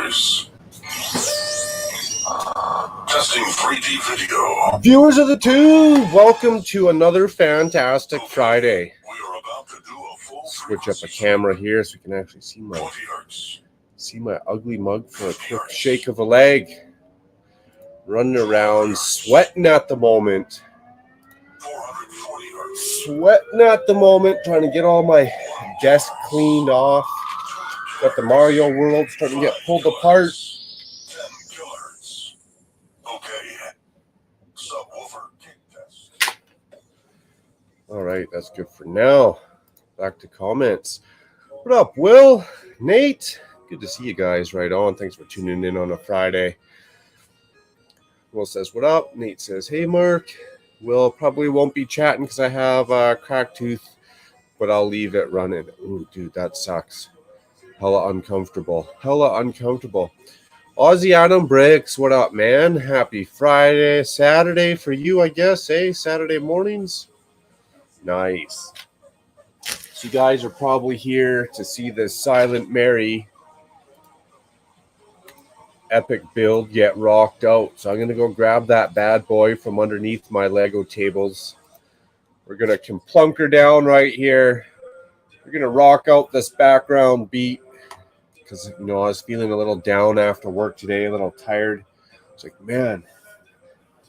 voice. Testing 3D video. Viewers of the tube, welcome to another fantastic Friday. We are about to do a full Switch up the camera here so we can actually see 20 hertz. my ugly mug for a quick shake of a leg. Running around, sweating at the moment. 440 hertz. Sweating at the moment, trying to get all my desk cleaned off. Got the Mario World starting to get pulled apart. 10 kilohertz. Okay. Subwoofer kick test. All right, that's good for now. Back to comments. What up, Will? Nate? Good to see you guys right on. Thanks for tuning in on a Friday. Will says, what up? Nate says, hey, Mark. Will probably won't be chatting because I have a cracked tooth, but I'll leave it running. Ooh, dude, that sucks. Hella uncomfortable. Aussie Adam Bricks, what up, man? Happy Friday. Saturday for you, I guess, eh? Saturday mornings? Nice. So you guys are probably here to see this Silent Mary epic build get rocked out. So I'm going to go grab that bad boy from underneath my Lego tables. We're going to complunker down right here. We're going to rock out this background beat because, I was feeling a little down after work today, a little tired. It's like, man,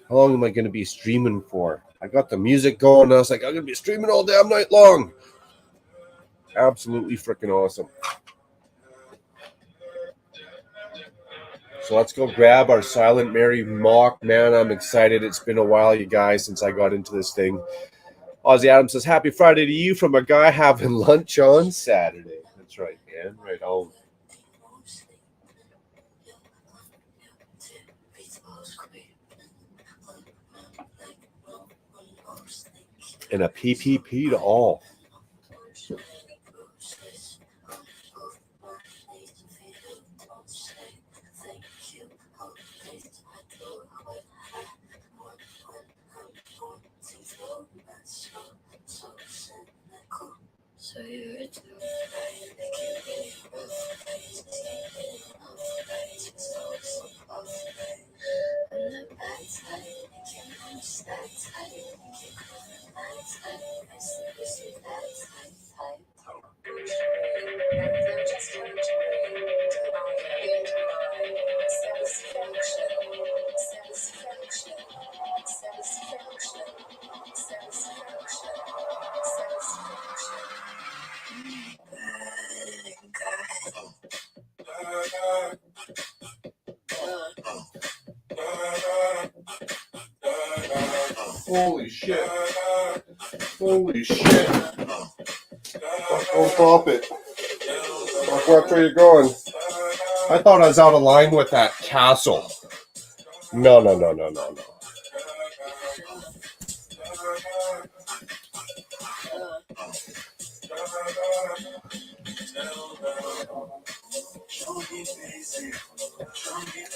how long am I going to be streaming for? I got the music going. I was like, I'm going to be streaming all damn night long. Absolutely freaking awesome. So let's go grab our Silent Mary MOC. Man, I'm excited. It's been a while, you guys, since I got into this thing. Aussie Adam says, happy Friday to you from a guy having lunch on Saturday. That's right, man. Right on. And a PPP to all. Holy shit. Holy shit. Don't pop it. Watch where you're going. I thought I was out of line with that castle. No.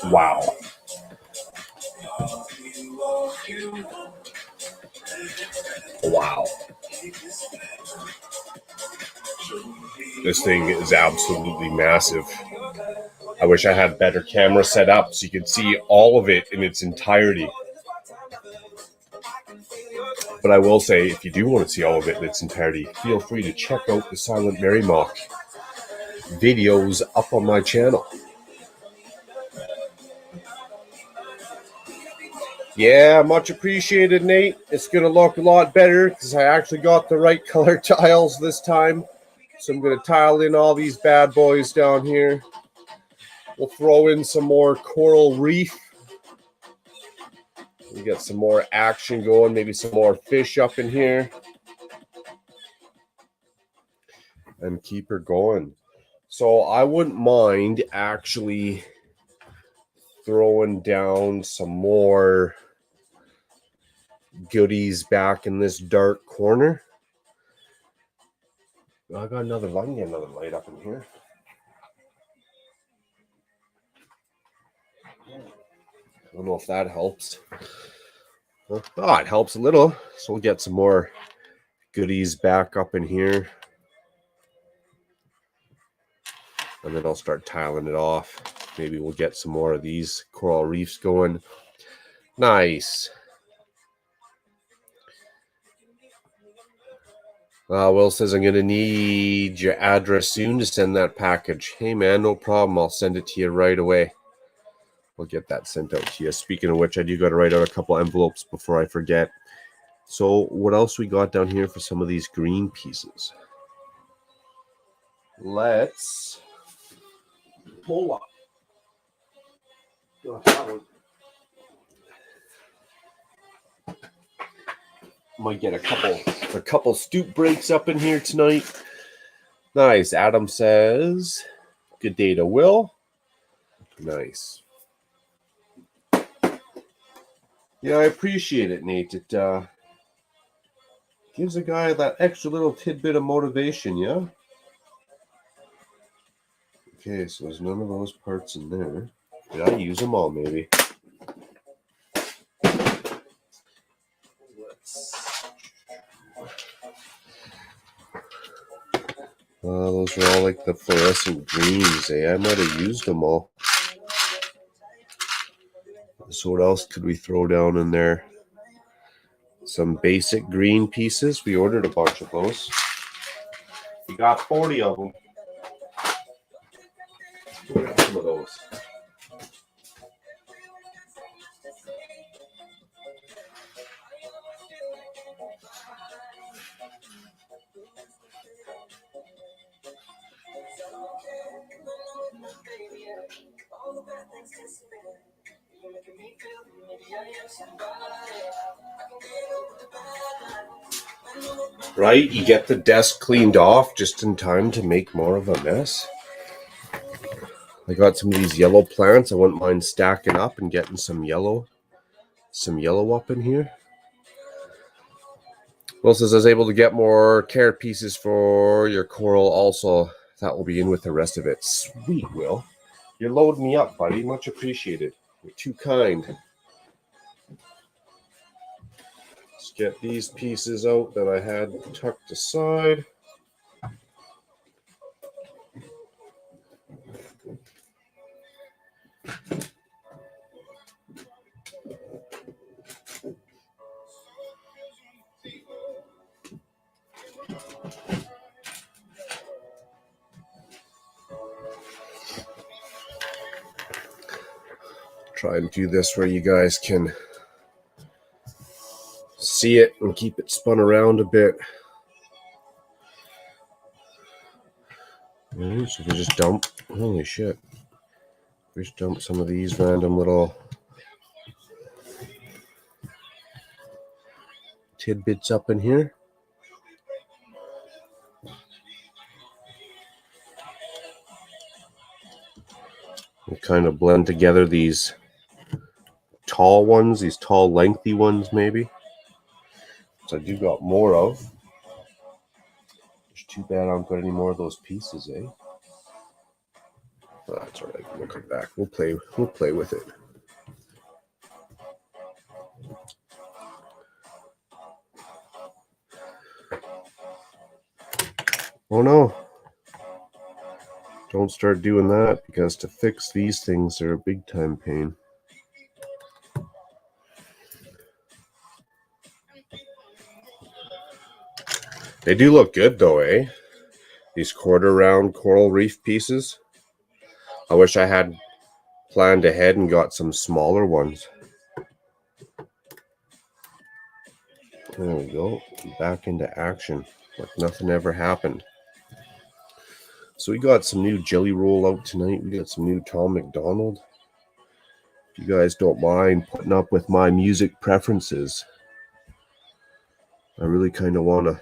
Wow. Wow. This thing is absolutely massive. I wish I had better camera set up so you could see all of it in its entirety. But I will say, if you do want to see all of it in its entirety, feel free to check out the Silent Mary MOC videos up on my channel. Yeah, much appreciated, Nate. It's going to look a lot better because I actually got the right color tiles this time. So I'm going to tile in all these bad boys down here. We'll throw in some more coral reef. We get some more action going, maybe some more fish up in here. And keep her going. So I wouldn't mind actually throwing down some more goodies back in this dark corner. I got another light. I can get another light up in here. I don't know if that helps. Oh, it helps a little. So we'll get some more goodies back up in here. And then I'll start tiling it off. Maybe we'll get some more of these coral reefs going. Nice. Will says, I'm going to need your address soon to send that package. Hey, man, no problem. I'll send it to you right away. We'll get that sent out to you. Speaking of which, I do got to write out a couple envelopes before I forget. So what else we got down here for some of these green pieces? Let's pull up. Might get a couple stoop breaks up in here tonight. Nice. Adam says, good day to Will. Nice. Yeah, I appreciate it, Nate. It gives a guy that extra little tidbit of motivation, yeah? Okay, so there's none of those parts in there. Did I use them all, maybe? Those are all like the fluorescent greens, eh? I might have used them all. So what else could we throw down in there? Some basic green pieces. We ordered a bunch of those. We got 40 of them. What are some of those? Right? You get the desk cleaned off just in time to make more of a mess. I got some of these yellow plants. I wouldn't mind stacking up and getting some yellow up in here. Will says I was able to get more carrot pieces for your coral also. That will be in with the rest of it. Sweet, Will. You're loading me up, buddy. Much appreciated. You're too kind. Let's get these pieces out that I had tucked aside. Try and do this where you guys can see it and keep it spun around a bit. Right, so we just dump, holy shit. We just dump some of these random little tidbits up in here. We kind of blend together these tall ones, these tall lengthy ones maybe. So I do got more of. It's too bad I don't got any more of those pieces, eh? Oh, that's all right. We'll come back. We'll play with it. Oh no. Don't start doing that, because to fix these things, they're a big time pain. They do look good though, eh? These quarter round coral reef pieces. I wish I had planned ahead and got some smaller ones. There we go. Back into action. Like nothing ever happened. So we got some new jelly roll out tonight. We got some new Tom McDonald. If you guys don't mind putting up with my music preferences, I really kind of want to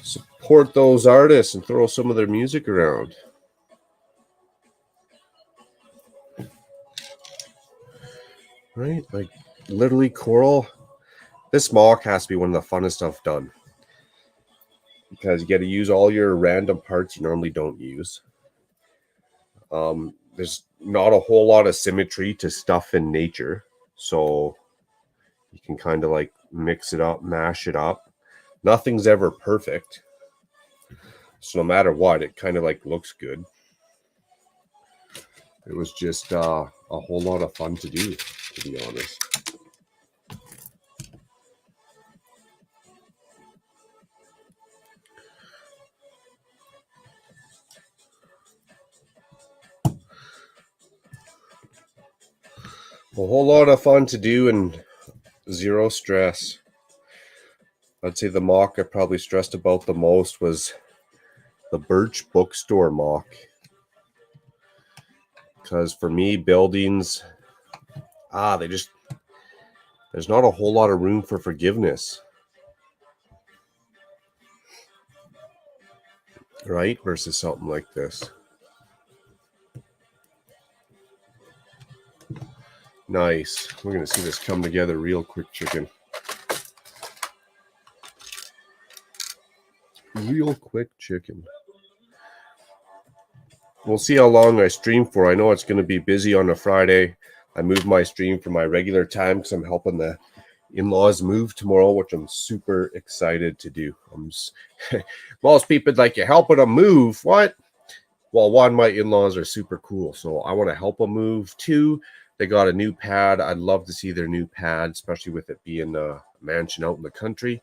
support those artists and throw some of their music around. Right? Like literally coral. This MOC has to be one of the funnest stuff done, because you get to use all your random parts you normally don't use. There's not a whole lot of symmetry to stuff in nature, so you can kind of like mix it up, mash it up. Nothing's ever perfect, so no matter what, it kind of like looks good. It was just a whole lot of fun to do, to be honest. A whole lot of fun to do and zero stress. I'd say the MOC I probably stressed about the most was the Birch Bookstore MOC. Because for me, buildings, there's not a whole lot of room for forgiveness. Right? Versus something like this. Nice. We're going to see this come together real quick, chicken. Real quick, chicken. We'll see how long I stream for. I know it's going to be busy on a Friday. I moved my stream for my regular time because I'm helping the in-laws move tomorrow, which I'm super excited to do. Most people like, you're helping them move. What? Well, one, my in-laws are super cool, so I want to help them move. Two, they got a new pad. I'd love to see their new pad, especially with it being a mansion out in the country.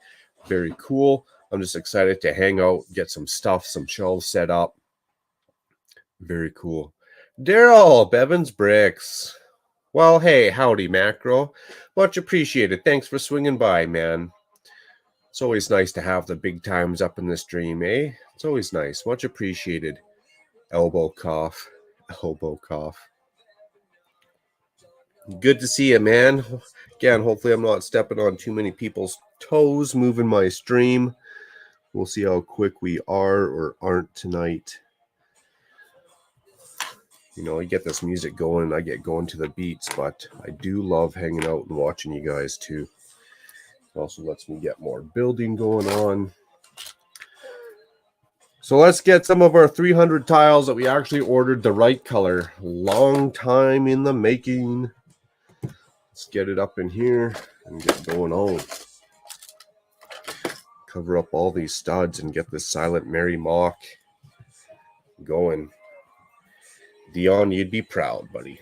Very cool. I'm just excited to hang out, get some stuff, some shelves set up. Very cool. Daryl, Bevins Bricks. Well, hey, howdy, Macro. Much appreciated. Thanks for swinging by, man. It's always nice to have the big times up in the stream, eh? It's always nice. Much appreciated. Elbow cough. Elbow cough. Good to see you, man. Again, hopefully I'm not stepping on too many people's toes moving my stream. We'll see how quick we are or aren't tonight. You know, I get this music going, I get going to the beats, but I do love hanging out and watching you guys too. It also lets me get more building going on. So let's get some of our 300 tiles that we actually ordered the right color. Long time in the making. Let's get it up in here and get going on. Cover up all these studs and get this Silent Mary MOC going. Dion, you'd be proud, buddy.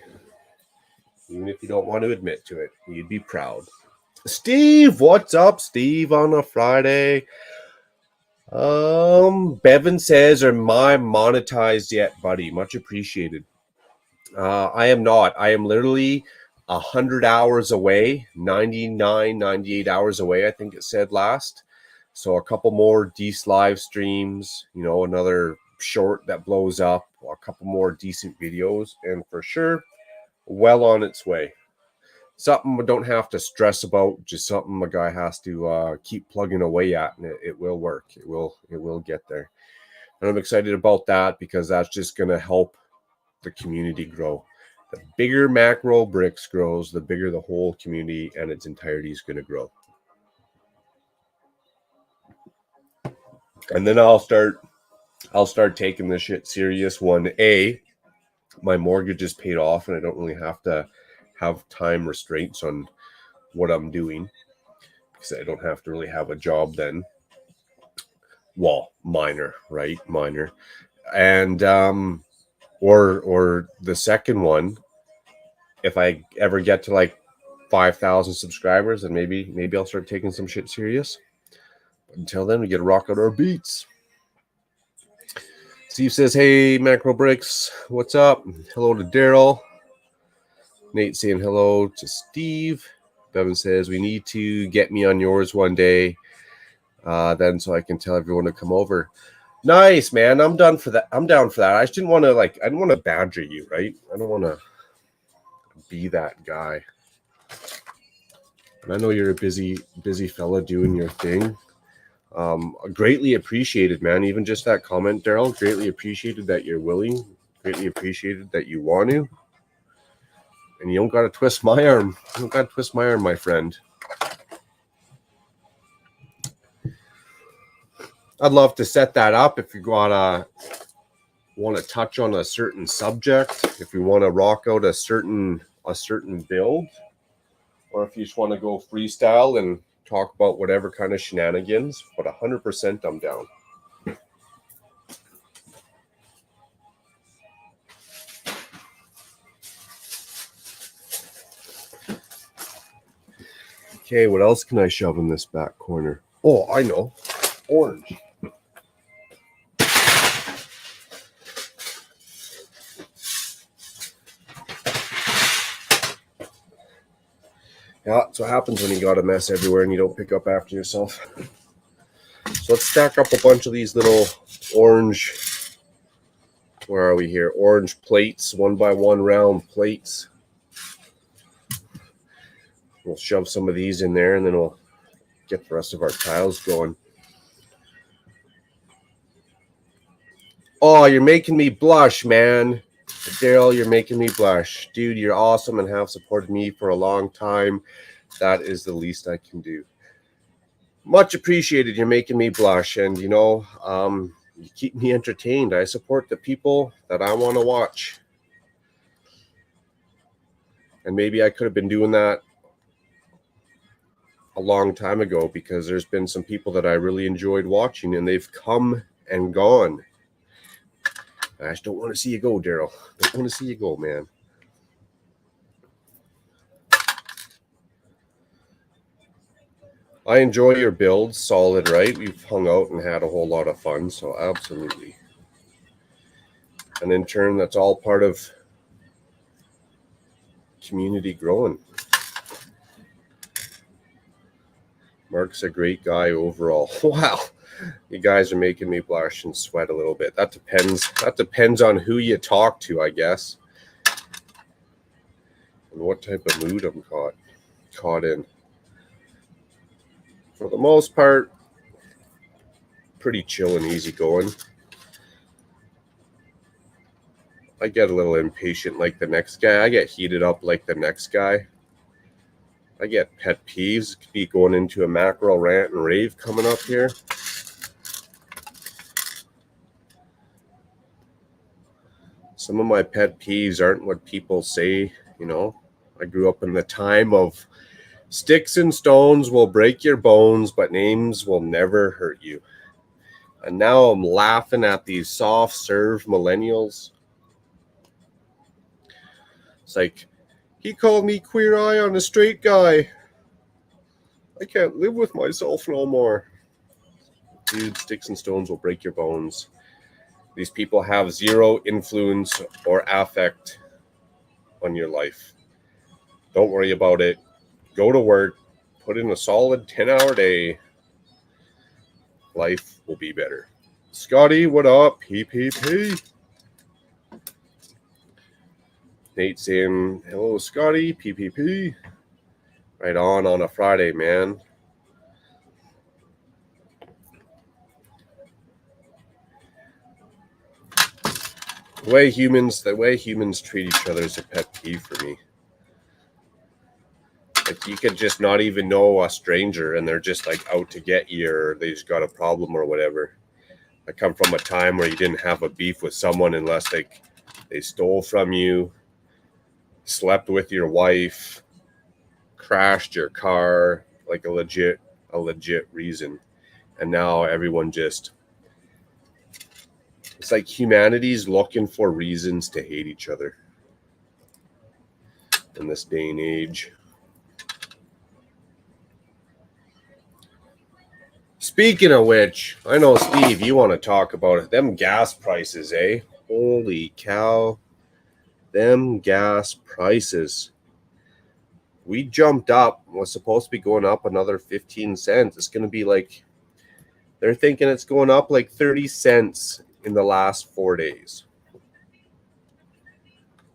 Even if you don't want to admit to it, you'd be proud. Steve, what's up, Steve, on a Friday? Bevan says, "Am I monetized yet, buddy?" Much appreciated. I am not. I am literally 100 hours away, 99, 98 hours away, I think it said last. So a couple more Deece live streams, you know, another short that blows up, a couple more decent videos, and for sure, well on its way. Something I don't have to stress about, just something a guy has to keep plugging away at, and it will work. It will get there. And I'm excited about that because that's just going to help the community grow. The bigger Macro Bricks grows, the bigger the whole community and its entirety is going to grow. And then I'll start taking this shit serious. One, my mortgage is paid off and I don't really have to have time restraints on what I'm doing because I don't have to really have a job then. Well, minor, right? Minor. And or the second one, if I ever get to like 5,000 subscribers, then maybe I'll start taking some shit serious. But until then, we get to rock out our beats. Steve says, "Hey, Macro Bricks, what's up?" Hello to Daryl. Nate saying hello to Steve. Bevan says, "We need to get me on yours one day, then so I can tell everyone to come over." Nice, man. I'm done for that. I'm down for that. I just didn't want to I didn't want to badger you, right? I don't want to be that guy. And I know you're a busy fella doing your thing. Greatly appreciated, man. Even just that comment, Daryl. Greatly appreciated that you're willing. Greatly appreciated that you want to. And you don't got to twist my arm. You don't got to twist my arm, my friend. I'd love to set that up if you want to touch on a certain subject, if you want to rock out a certain build, or if you just want to go freestyle and talk about whatever kind of shenanigans. But 100% I'm down. Okay, what else can I shove in this back corner? Oh, I know. Orange. Yeah, that's what happens when you got a mess everywhere and you don't pick up after yourself. So let's stack up a bunch of these little orange, where are we here? Orange plates, 1x1 round plates. We'll shove some of these in there and then we'll get the rest of our tiles going. Oh, you're making me blush, man. Daryl, you're making me blush. Dude, you're awesome and have supported me for a long time. That is the least I can do. Much appreciated. You're making me blush. And, you know, you keep me entertained. I support the people that I want to watch. And maybe I could have been doing that a long time ago because there's been some people that I really enjoyed watching and they've come and gone. I just don't want to see you go, Daryl. Don't want to see you go, man. I enjoy your builds, solid, right? We've hung out and had a whole lot of fun, so absolutely. And in turn, that's all part of community growing. Mark's a great guy overall. Wow. You guys are making me blush and sweat a little bit. That depends on who you talk to, I guess. And what type of mood I'm caught in. For the most part, pretty chill and easy going. I get a little impatient like the next guy. I get heated up like the next guy. I get pet peeves. Could be going into a mackerel rant and rave coming up here. Some of my pet peeves aren't what people say, you know. I grew up in the time of sticks and stones will break your bones, but names will never hurt you. And now I'm laughing at these soft serve millennials. It's like, he called me queer eye on a straight guy. I can't live with myself no more. Dude, sticks and stones will break your bones. These people have zero influence or affect on your life. Don't worry about it. Go to work. Put in a solid 10-hour day. Life will be better. Scotty, what up? PPP. Nate saying, hello, Scotty. PPP. Right on a Friday, man. The way humans treat each other is a pet peeve for me. Like, you could just not even know a stranger and they're just like out to get you, or they just got a problem or whatever. I come from a time where you didn't have a beef with someone unless they stole from you, slept with your wife, crashed your car, like a legit reason. And now everyone just, it's like humanity's looking for reasons to hate each other in this day and age. Speaking of which, I know, Steve, you want to talk about it. Them gas prices, eh? Holy cow. Them gas prices. We jumped up. Was supposed to be going up another 15 cents. It's going to be like, they're thinking it's going up like 30 cents in the last 4 days.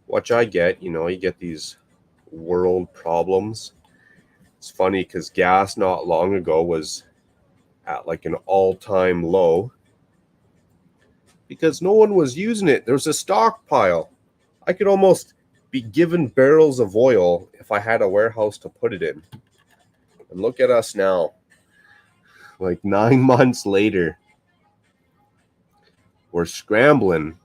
Which I get, you know, you get these world problems. It's funny because gas not long ago was at like an all-time low because no one was using it. There's a stockpile. I could almost be given barrels of oil if I had a warehouse to put it in. And look at us now. Like 9 months later, we're scrambling.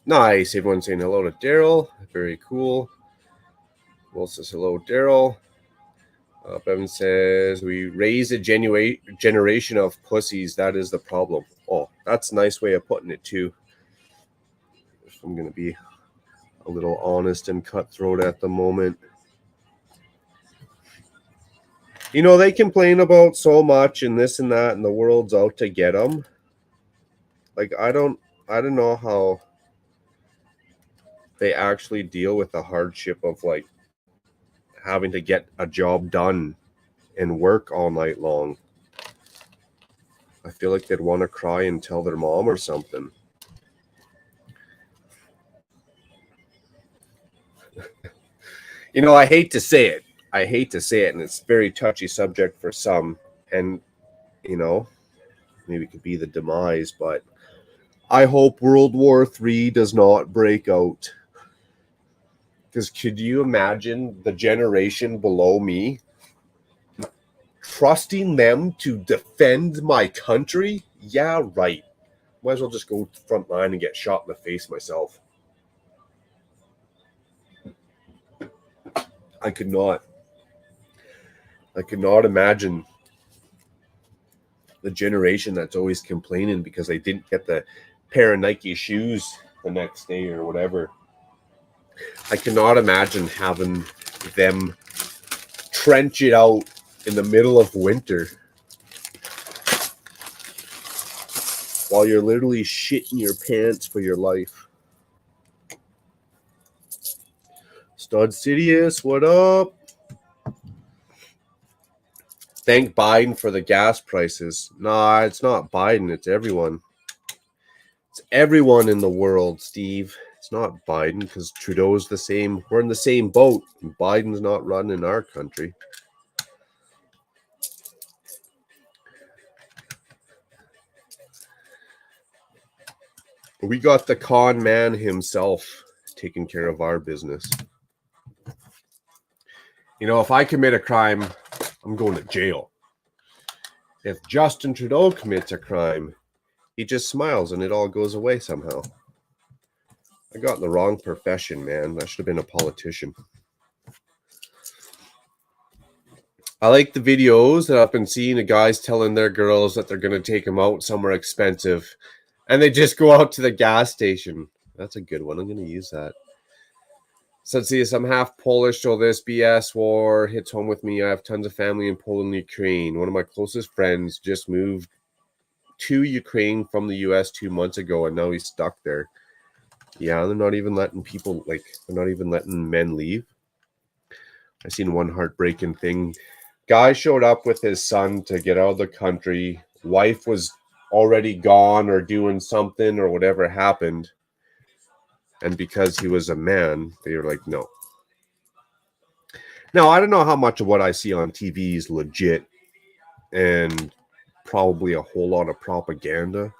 Nice. Everyone's saying hello to Daryl. Very cool. Will says hello, Daryl. Bevan says, we raise a generation of pussies. That is the problem. Oh, that's a nice way of putting it, too. If I'm going to be a little honest and cutthroat at the moment. You know, they complain about so much and this and that, and the world's out to get them. Like, I don't know how they actually deal with the hardship of like having to get a job done and work all night long. I feel like they'd want to cry and tell their mom or something. You know, I hate to say it. And it's a very touchy subject for some. And, you know, maybe it could be the demise, but I hope World War III does not break out. Because could you imagine the generation below me trusting them to defend my country? Yeah, right. Might as well just go to the front line and get shot in the face myself. I could not imagine the generation that's always complaining because they didn't get the pair of Nike shoes the next day or whatever. I cannot imagine having them trench it out in the middle of winter while you're literally shitting your pants for your life. Stud Sidious, what up? Thank Biden for the gas prices. Nah, it's not Biden, it's everyone. It's everyone in the world, Steve. It's not Biden because Trudeau's the same. We're in the same boat. Biden's not running our country. We got the con man himself taking care of our business. You know, if I commit a crime, I'm going to jail. If Justin Trudeau commits a crime, he just smiles and it all goes away somehow. I got in the wrong profession, man. I should have been a politician. I like the videos that I've been seeing of guys telling their girls that they're going to take them out somewhere expensive. And they just go out to the gas station. That's a good one. I'm going to use that. So let's see, I'm half Polish, so this BS war hits home with me. I have tons of family in Poland and Ukraine. One of my closest friends just moved to Ukraine from the US 2 months ago, and now he's stuck there. Yeah, they're not even letting people, like, they're not even letting men leave. I seen one heartbreaking thing. Guy showed up with his son to get out of the country. Wife was already gone or doing something or whatever happened. And because he was a man, they were like, no. Now, I don't know how much of what I see on TV is legit and probably a whole lot of propaganda.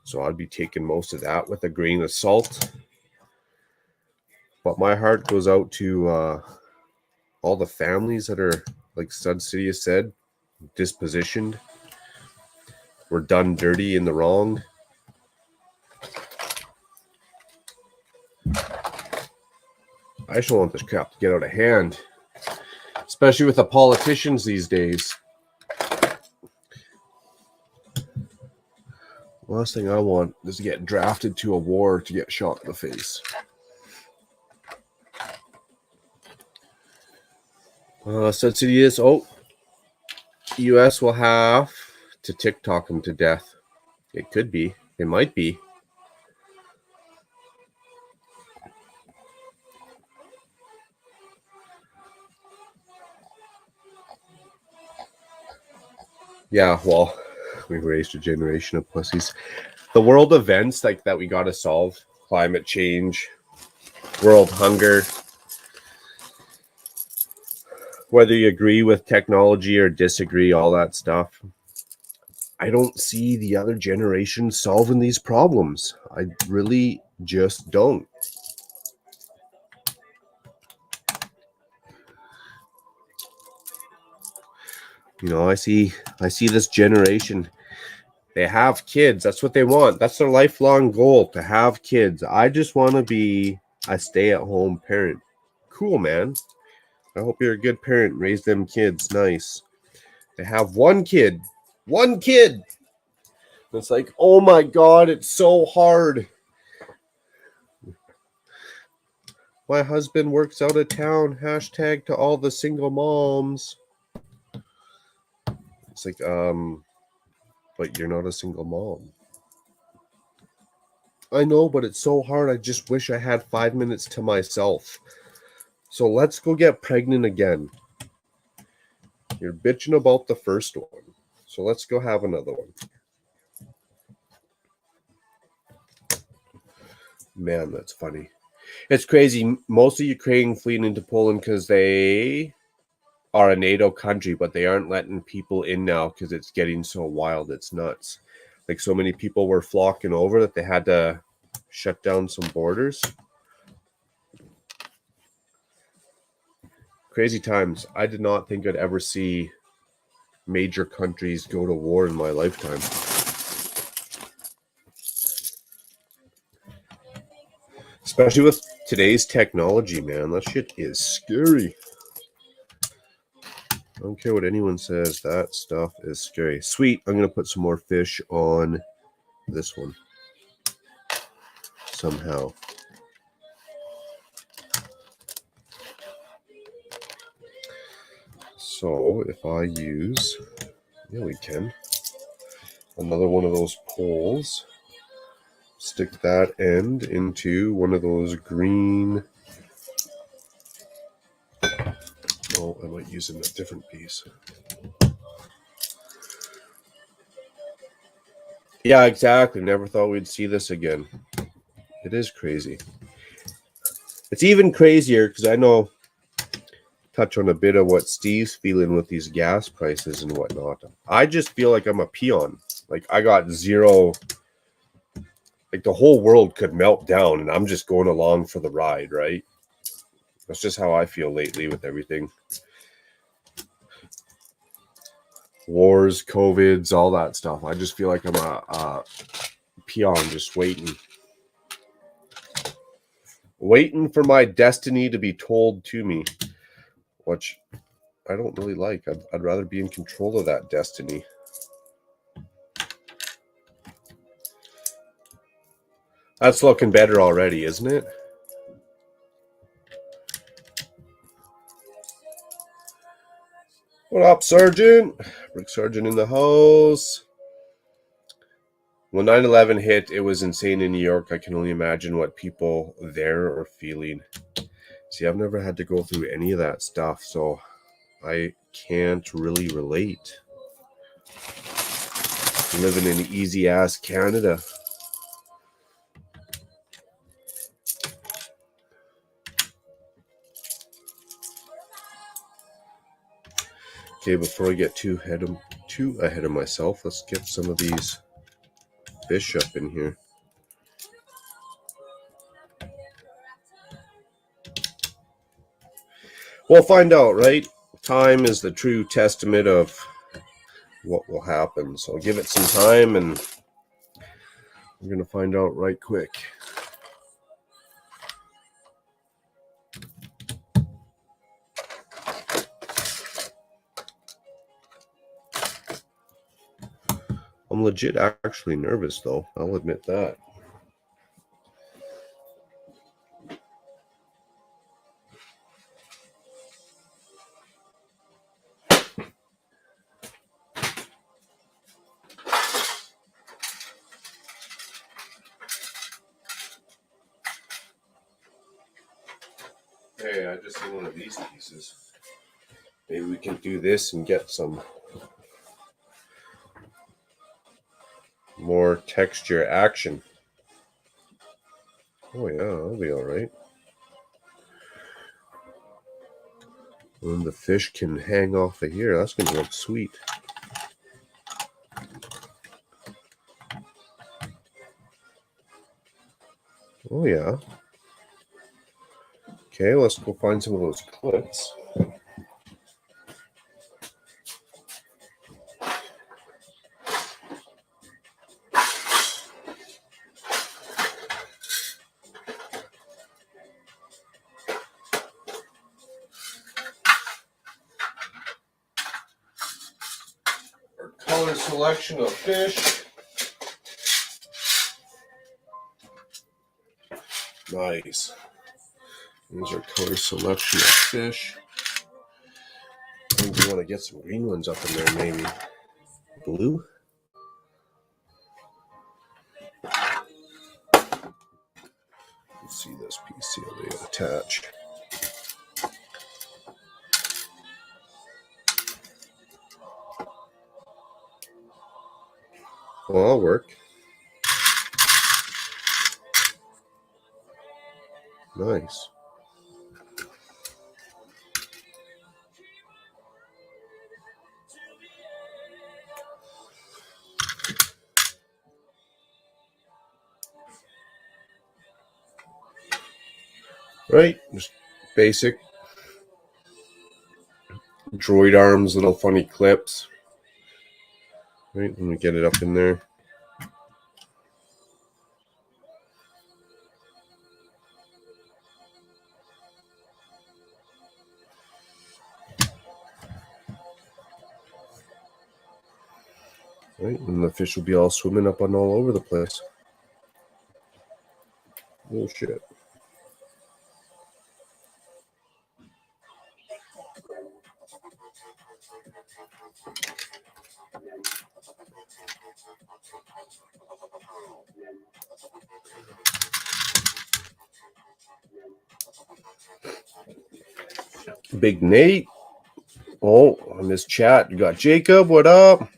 So I'd be taking most of that with a grain of salt. But my heart goes out to all the families that are, like Stud City has said, dispositioned. We're done dirty in the wrong. I just don't want this crap to get out of hand, especially with the politicians these days. Last thing I want is to get drafted to a war to get shot in the face. Stud City is, U.S. will have to TikTok him to death. It could be. It might be. Yeah, well, we raised a generation of pussies. The world events like that we got to solve, climate change, world hunger, whether you agree with technology or disagree, all that stuff. I don't see the other generation solving these problems. I really just don't. You know, I see this generation. They have kids. That's what they want. That's their lifelong goal, to have kids. I just want to be a stay-at-home parent. Cool, man. I hope you're a good parent. Raise them kids. Nice. They have one kid. One kid. It's like, oh my God, it's so hard. My husband works out of town. Hashtag to all the single moms. It's like, but you're not a single mom. I know, but it's so hard. I just wish I had 5 minutes to myself. So let's go get pregnant again. You're bitching about the first one. So let's go have another one. Man, that's funny. It's crazy. Most of Ukraine fleeing into Poland because they are a NATO country, but they aren't letting people in now because it's getting so wild. It's nuts. Like so many people were flocking over that they had to shut down some borders. Crazy times. I did not think I'd ever see major countries go to war in my lifetime. Especially with today's technology, man. That shit is scary. I don't care what anyone says. That stuff is scary. Sweet. I'm going to put some more fish on this one. Somehow. So if I use, yeah, we can, another one of those poles, stick that end into one of those green, oh, I might use a different piece. Yeah, exactly. Never thought we'd see this again. It is crazy. It's even crazier because I know, touch on a bit of what Steve's feeling with these gas prices and whatnot. I just feel like I'm a peon. Like I got zero, like the whole world could melt down and I'm just going along for the ride, right? That's just how I feel lately with everything. Wars, COVIDs, all that stuff. I just feel like I'm a peon just waiting for my destiny to be told to me, which I don't really like. I'd rather be in control of that destiny. That's looking better already, isn't it? What up, Sergeant? Rick Sargent in the house. When 9/11 hit, it was insane in New York. I can only imagine what people there are feeling. See, I've never had to go through any of that stuff, so I can't really relate. Living in easy-ass Canada. Okay, before I get too ahead of myself, let's get some of these fish up in here. We'll find out, right? Time is the true testament of what will happen. So give it some time and we're going to find out right quick. I'm legit actually nervous, though. I'll admit that. Hey, I just need one of these pieces. Maybe we can do this and get some more texture action. Oh yeah, that'll be all right. And the fish can hang off of here. That's going to look sweet. Oh yeah. Okay, let's go find some of those clips. Our color selection of fish. Nice. There's our color selection of fish. I think we want to get some green ones up in there, maybe. Blue? Let's see this piece, see how they attach. Well, that'll work. Nice. Right, just basic droid arms, little funny clips. Right, let me get it up in there. Right, and the fish will be all swimming up and all over the place. Oh shit. Big Nate. Oh, on this chat, you got Jacob. What up?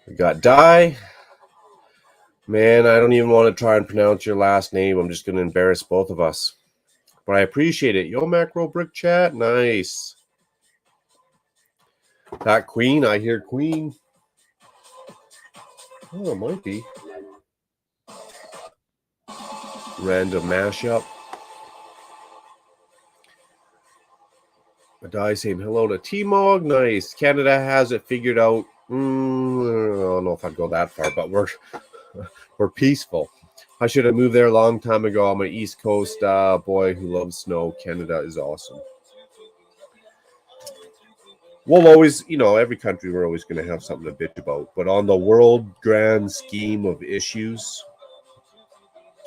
We got Di. Man, I don't even want to try and pronounce your last name. I'm just going to embarrass both of us. But I appreciate it. Yo, Macro Brick Chat. Nice. That Queen. I hear Queen. Oh, it might be. Random mashup. Di saying hello to T-Mog. Nice. Canada has it figured out. I don't know if I'd go that far, but we're peaceful. I should have moved there a long time ago. I'm an East Coast boy who loves snow. Canada is awesome. We'll always, every country we're always going to have something to bitch about. But on the world grand scheme of issues,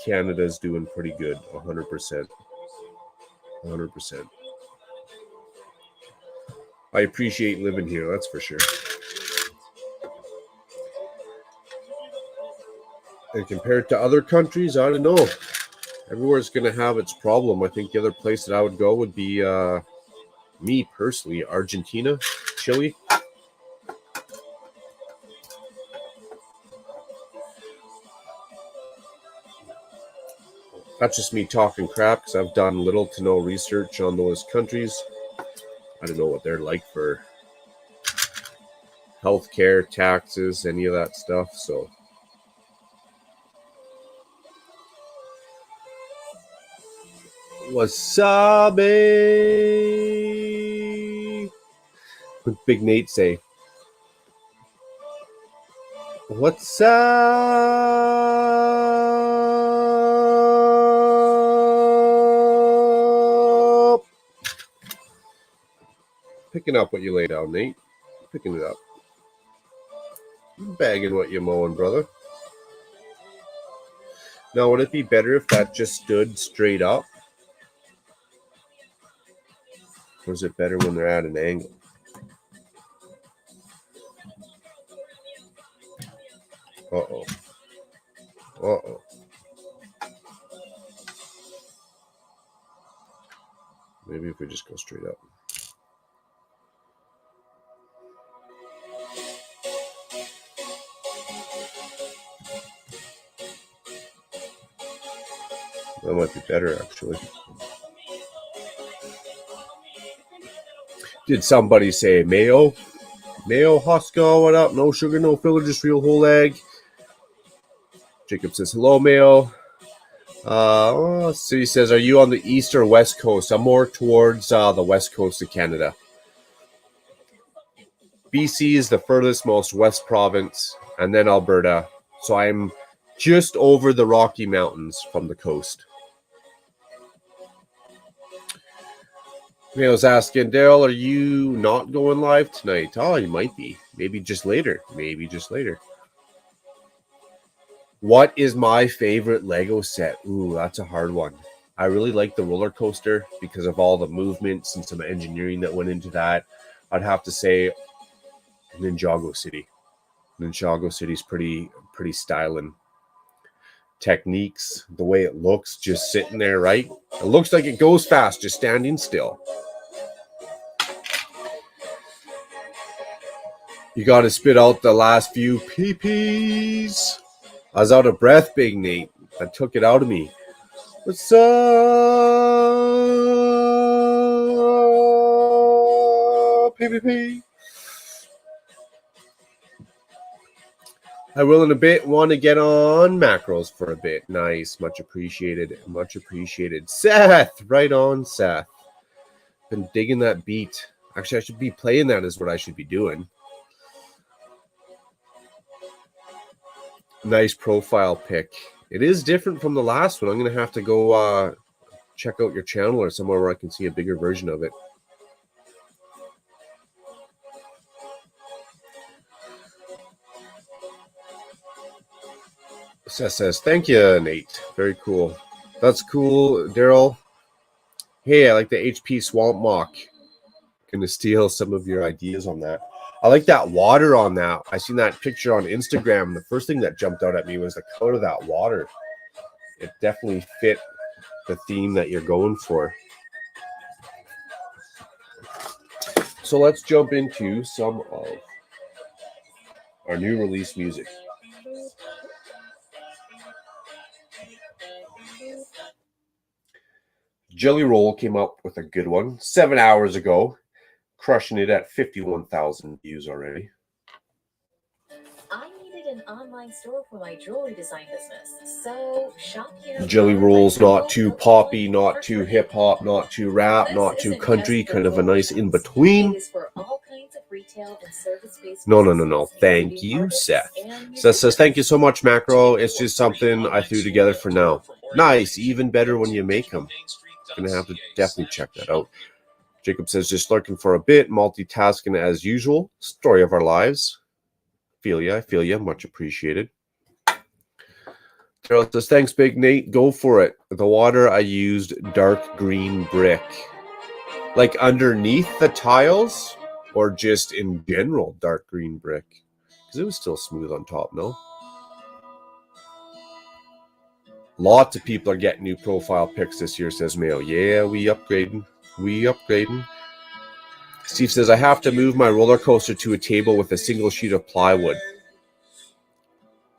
Canada's doing pretty good, 100%. 100%. I appreciate living here, that's for sure. And compared to other countries, I don't know. Everywhere's going to have its problem. I think the other place that I would go would be, me personally, Argentina, Chile. That's just me talking crap because I've done little to no research on those countries. I don't know what they're like for healthcare, taxes, any of that stuff. So wasabi. What did Big Nate say? What's up? Picking up what you lay down, Nate. Picking it up. Bagging what you're mowing, brother. Now, would it be better if that just stood straight up? Or is it better when they're at an angle? Uh-oh. Uh-oh. Maybe if we just go straight up. That might be better, actually. Did somebody say mayo? Mayo, Huska, what up? No sugar, no filler, just real whole egg. Jacob says, hello, Mayo. City says, are you on the east or west coast? I'm more towards the west coast of Canada. BC is the furthest most west province, and then Alberta. So I'm just over the Rocky Mountains from the coast. Mayo's asking, Daryl, are you not going live tonight? Oh, you might be. Maybe just later. What is my favorite Lego set? Ooh, that's a hard one. I really like the roller coaster because of all the movements and some engineering that went into that. I'd have to say Ninjago City. Ninjago City's pretty styling. Techniques, the way it looks just sitting there, right? It looks like it goes fast, just standing still. You got to spit out the last few pee-pees. I was out of breath, Big Nate. That took it out of me. What's up, PPP? I will in a bit want to get on macros for a bit. Nice. Much appreciated. Much appreciated. Seth. Right on, Seth. Been digging that beat. Actually, I should be playing that is what I should be doing. Nice profile pic. It is different from the last one. I'm going to have to go check out your channel or somewhere where I can see a bigger version of it. Seth says, thank you, Nate. Very cool. That's cool, Daryl. Hey, I like the HP Swamp MOC. Going to steal some of your ideas on that. I like that water on that. I seen that picture on Instagram. The first thing that jumped out at me was the color of that water. It definitely fit the theme that you're going for. So let's jump into some of our new release music. Jelly Roll came up with a good one 7 hours ago, crushing it at 51,000 views already. I needed an online store for my jewelry design business, so shop here. Jelly Roll's not too poppy, not too hip hop, not too rap, not too country, kind of a nice in between. No. Thank you, Seth. Seth says, thank you so much, Macro. It's just something I threw together for now. Nice, even better when you make them. Gonna have to definitely check that out. Jacob says, just lurking for a bit, multitasking as usual. Story of our lives. I feel ya. Much appreciated. Carol says, thanks, Big Nate. Go for it. The water I used dark green brick. Like underneath the tiles or just in general dark green brick? Because it was still smooth on top, no? Lots of people are getting new profile pics this year, says Mayo. Yeah, we upgrading. Steve says, I have to move my roller coaster to a table with a single sheet of plywood.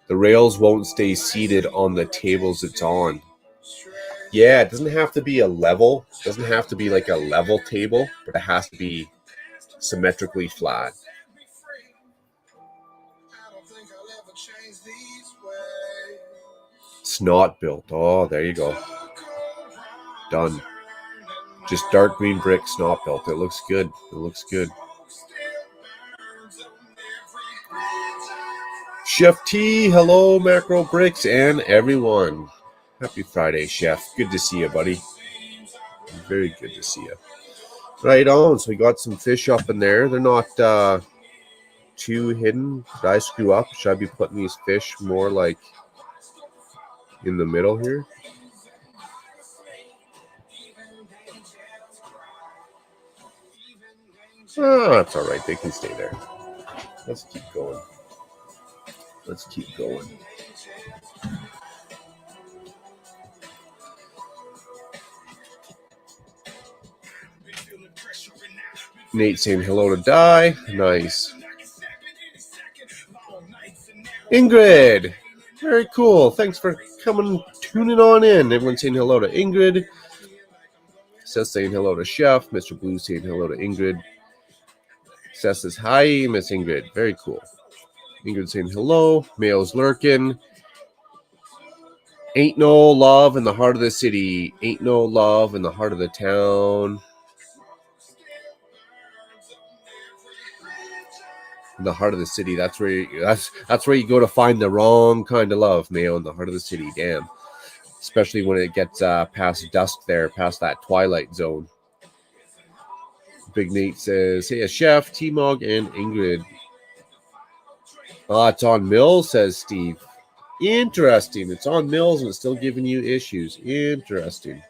The rails won't stay seated on the tables it's on. Yeah, it doesn't have to be a level. It doesn't have to be like a level table, but it has to be symmetrically flat. It's not built. Oh, there you go. Done. Just dark green bricks, not built. It looks good. Chef T, hello, Macro Bricks, and everyone. Happy Friday, Chef. Good to see you, buddy. Very good to see you. Right on. So we got some fish up in there. They're not too hidden. Did I screw up? Should I be putting these fish more like in the middle here? Oh, that's all right. They can stay there. Let's keep going. Nate saying hello to Di. Nice. Ingrid. Very cool. Thanks for tuning on in. Everyone saying hello to Ingrid. Seth saying hello to Chef. Mr. Blue saying hello to Ingrid. Seth says hi, Miss Ingrid. Very cool. Ingrid saying hello. Mayo's lurking. Ain't no love in the heart of the city. Ain't no love in the heart of the town. In the heart of the city. That's where you go to find the wrong kind of love, Mayo, in the heart of the city. Damn. Especially when it gets past dusk there, past that twilight zone. Big Nate says, hey, a Chef, T-Mog, and Ingrid. It's on Mills, says Steve. Interesting. It's on Mills and it's still giving you issues. Interesting.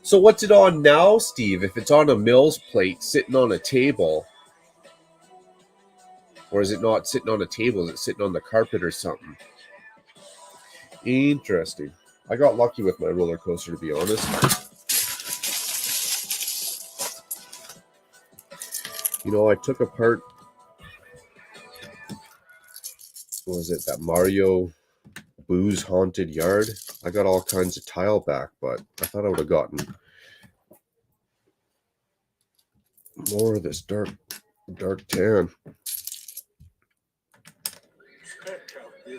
So what's it on now, Steve? If it's on a Mills plate sitting on a table, or is it not sitting on a table? Is it sitting on the carpet or something? Interesting. I got lucky with my roller coaster, to be honest. You know, I took apart, what was it, that Mario Boo's Haunted Yard? I got all kinds of tile back, but I thought I would have gotten more of this dark tan.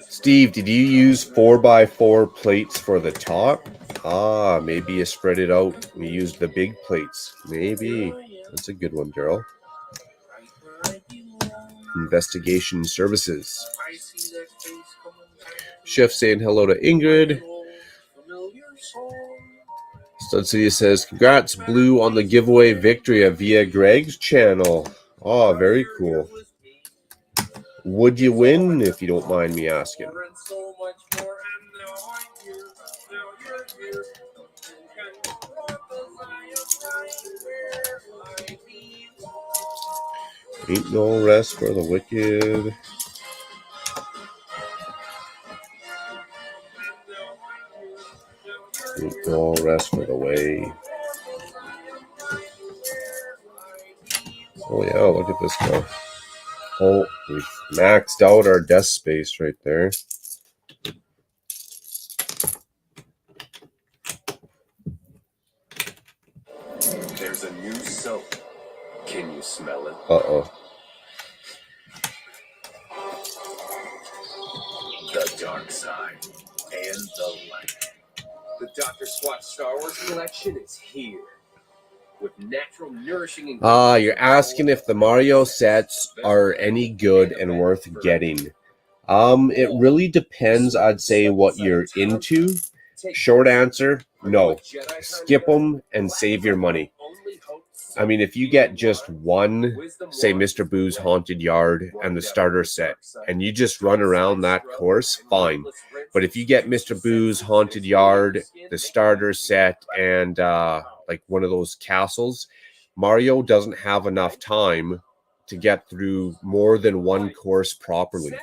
Steve, did you use 4x4 plates for the top? Ah, maybe you spread it out. You used the big plates. Maybe. That's a good one, Daryl. Investigation Services. Chef saying hello to Ingrid. Stud City says, congrats, Blue, on the giveaway victory via Greg's channel. Oh, very cool. Would you win, if you don't mind me asking? Ain't no rest for the wicked. Ain't no rest for the way. Oh yeah, look at this guy. Oh, we've maxed out our desk space right there. There's a new soap. Can you smell it? Uh-oh. The dark side and the light. The Dr. Swatch Star Wars collection is here. With natural, nourishing ingredients. You're asking if the Mario sets are any good and worth getting. It really depends, I'd say, what you're into. Short answer, no. Skip them and save your money. I mean, if you get just one, say Mr. Boo's Haunted Yard and the starter set, and you just run around that course, fine. But if you get Mr. Boo's Haunted Yard, the starter set, and like one of those castles, Mario doesn't have enough time to get through more than one course properly.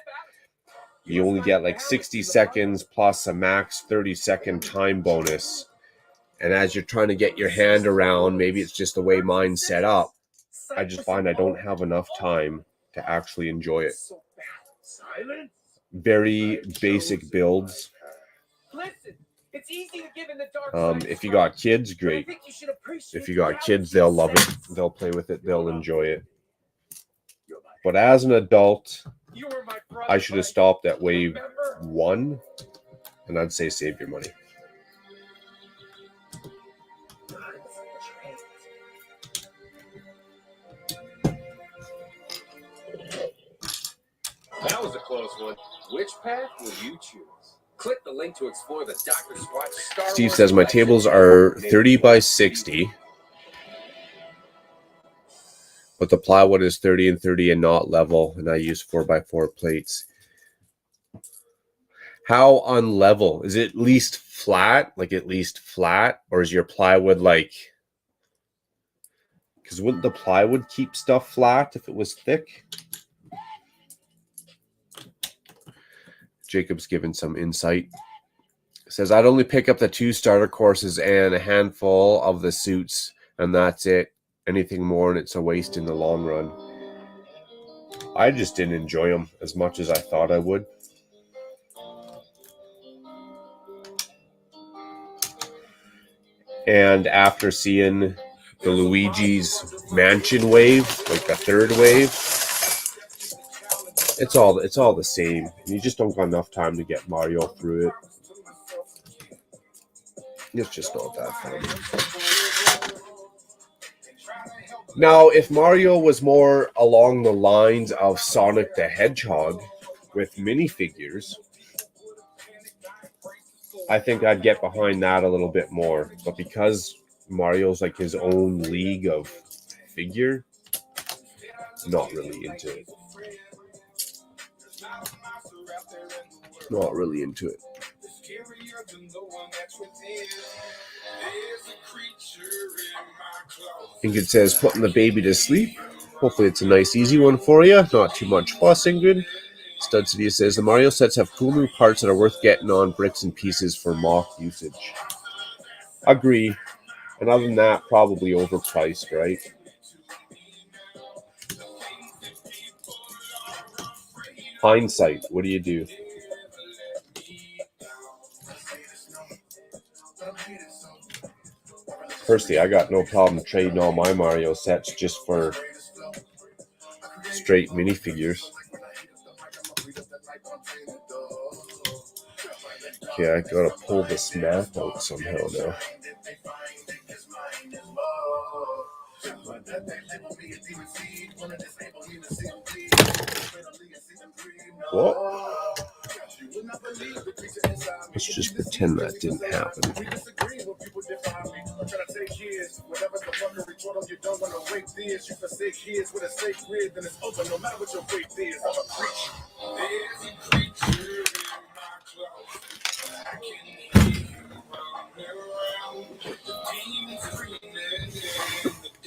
You only get like 60 seconds plus a max 30-second time bonus. And as you're trying to get your hand around, maybe it's just the way mine's set up, I just find I don't have enough time to actually enjoy it. Very basic builds. If you got kids, great. If you got kids, they'll love it. They'll play with it. They'll enjoy it. But as an adult, I should have stopped at wave 1, and I'd say save your money. That was a close one. Which path will you choose? Click the link to explore the Dr. Swatch Star Wars. Steve says my tables are 30 by 60, but the plywood is 30 and 30 and not level, and I use 4x4 plates. How unlevel? Is it at least flat? Like at least flat? Or is your plywood like... Because wouldn't the plywood keep stuff flat if it was thick? Jacob's given some insight. Says, I'd only pick up the 2 starter courses and a handful of the suits, and that's it. Anything more, and it's a waste in the long run. I just didn't enjoy them as much as I thought I would. And after seeing the Luigi's Mansion wave, like the 3rd wave, it's all the same. You just don't got enough time to get Mario through it. It's just not that fun. Now, if Mario was more along the lines of Sonic the Hedgehog with minifigures, I think I'd get behind that a little bit more. But because Mario's like his own league of figure, not really into it. Not really into it. I think it says putting the baby to sleep. Hopefully it's a nice easy one for you. Not too much fuss, Ingrid. Stud City says the Mario sets have cool new parts that are worth getting on bricks and pieces for MOC usage. Agree. And other than that, probably overpriced, right? Hindsight, what do you do? Personally, I got no problem trading all my Mario sets just for straight minifigures. Okay, I gotta pull this map out somehow now. What? Let's just pretend that didn't happen.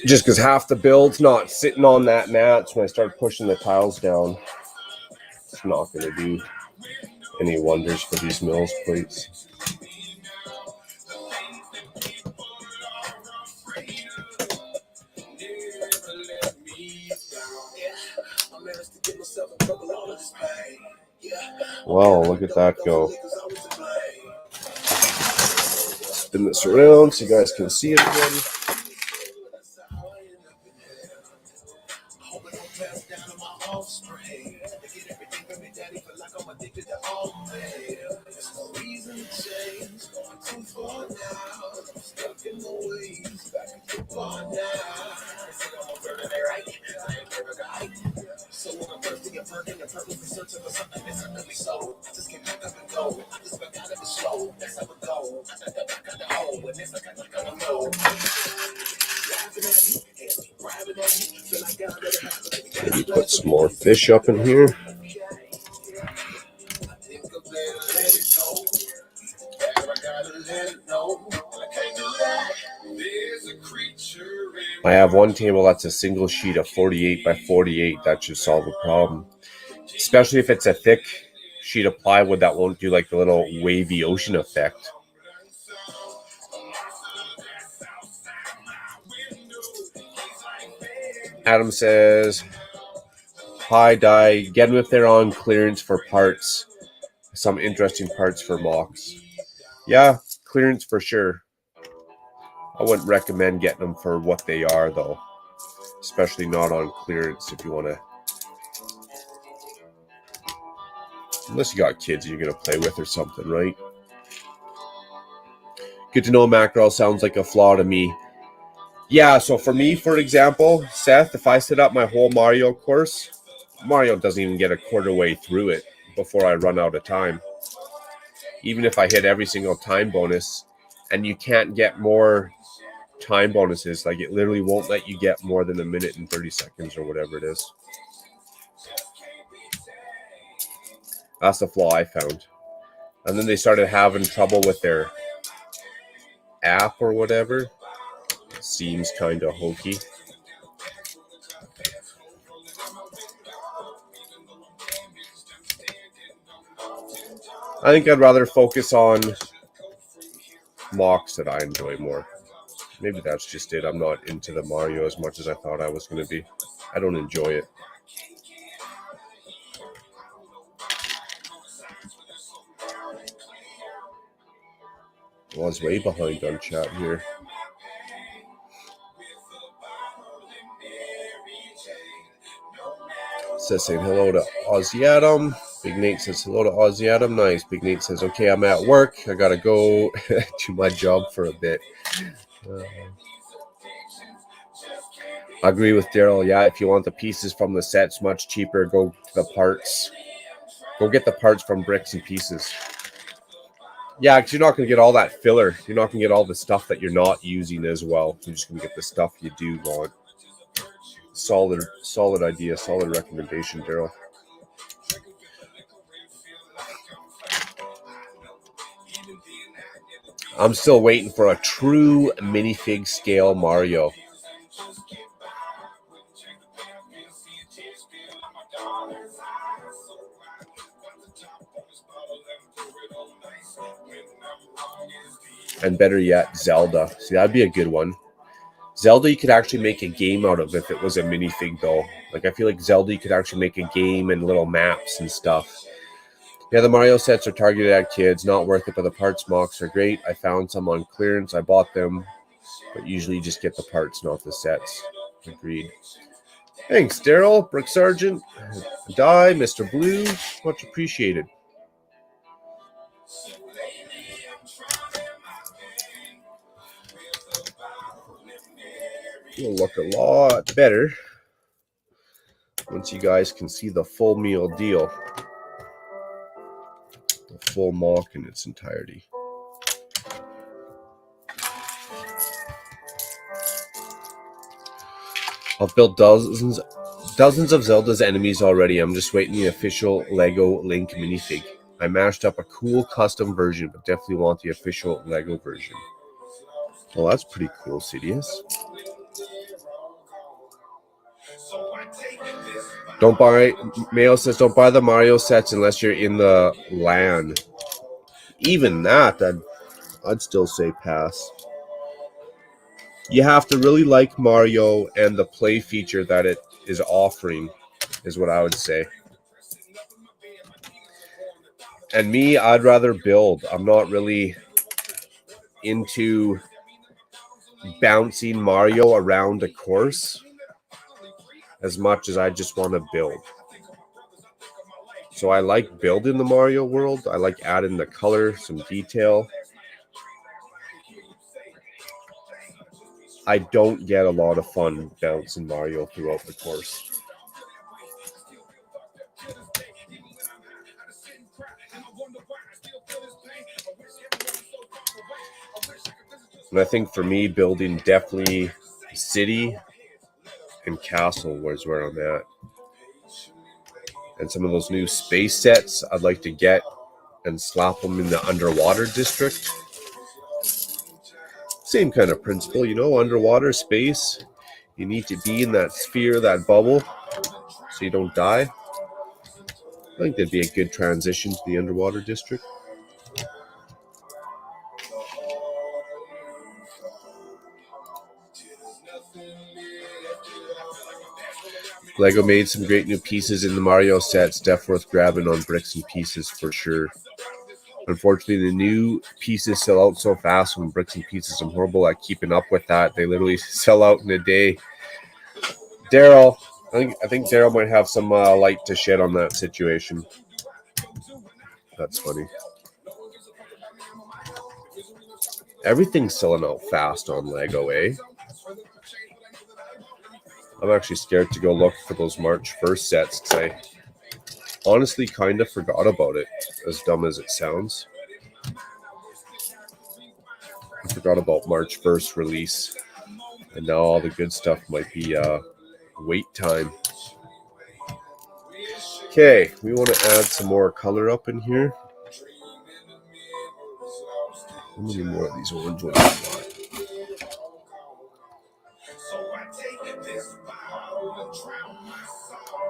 Just because half the build's not sitting on that mat, so when I start pushing the tiles down, it's not going to do any wonders for these mills plates. Wow, look at that go. Spin this around so you guys can see it again. Maybe put some more fish up in here. I have one table that's a single sheet of 48 by 48. That should solve the problem. Especially if it's a thick sheet of plywood that won't do like the little wavy ocean effect. Adam says, hi, Di. Get them if they're on clearance for parts. Some interesting parts for MOCs. Yeah, clearance for sure. I wouldn't recommend getting them for what they are, though. Especially not on clearance if you want to. Unless you got kids you're going to play with or something, right? Good to know mackerel sounds like a flaw to me. Yeah, so for me, for example, Seth, if I set up my whole Mario course, Mario doesn't even get a quarter way through it before I run out of time. Even if I hit every single time bonus, and you can't get more time bonuses, like it literally won't let you get more than 1 minute and 30 seconds or whatever it is. That's the flaw I found. And then they started having trouble with their app or whatever. It seems kind of hokey. I think I'd rather focus on MOCs that I enjoy more. Maybe that's just it. I'm not into the Mario as much as I thought I was going to be. I don't enjoy it. I was way behind on chat here. Says saying hello to Aussie Adam. Big Nate says hello to Aussie Adam. Nice. Big Nate says, okay, I'm at work. I got to go to my job for a bit. I agree with Daryl. Yeah, if you want the pieces from the sets much cheaper, go to the parts. Go get the parts from bricks and pieces. Yeah, because you're not going to get all that filler. You're not going to get all the stuff that you're not using as well. You're just going to get the stuff you do want. Solid idea, solid recommendation, Daryl. I'm still waiting for a true minifig scale Mario. And better yet, Zelda. See, that'd be a good one. Zelda, you could actually make a game out of if it was a minifig, though. Like, I feel like Zelda, you could actually make a game and little maps and stuff. Yeah, the Mario sets are targeted at kids. Not worth it, but the parts MOCs are great. I found some on clearance. I bought them, but usually you just get the parts, not the sets. Agreed. Thanks, Daryl, Brick Sergeant, Die, Mr. Blue. Much appreciated. It'll look a lot better once you guys can see the full meal deal. The full MOC in its entirety. I've built dozens of Zelda's enemies already. I'm just waiting the official Lego Link minifig. I mashed up a cool custom version, but definitely want the official Lego version. Well, that's pretty cool, Sidious. Don't buy, Mayo says, don't buy the Mario sets unless you're in the LAN. Even that, I'd still say pass. You have to really like Mario and the play feature that it is offering, is what I would say. And me, I'd rather build. I'm not really into bouncing Mario around a course as much as I just want to build. So I like building the Mario world. I like adding the color, some detail. I don't get a lot of fun bouncing Mario throughout the course. And I think for me, building definitely city and castle was where I'm at. And some of those new space sets I'd like to get and slap them in the underwater district. Same kind of principle, you know, underwater space. You need to be in that sphere, that bubble, so you don't die. I think that'd be a good transition to the underwater district. Lego made some great new pieces in the Mario sets. Definitely worth grabbing on bricks and pieces for sure. Unfortunately, the new pieces sell out so fast when bricks and pieces. I'm horrible at keeping up with that. They literally sell out in a day. Daryl, I think Daryl might have some light to shed on that situation. That's funny. Everything's selling out fast on Lego, eh? I'm actually scared to go look for those March 1st sets because I honestly kind of forgot about it, as dumb as it sounds. I forgot about March 1st release, and now all the good stuff might be wait time. Okay, we want to add some more color up in here. How many more of these orange ones do I want?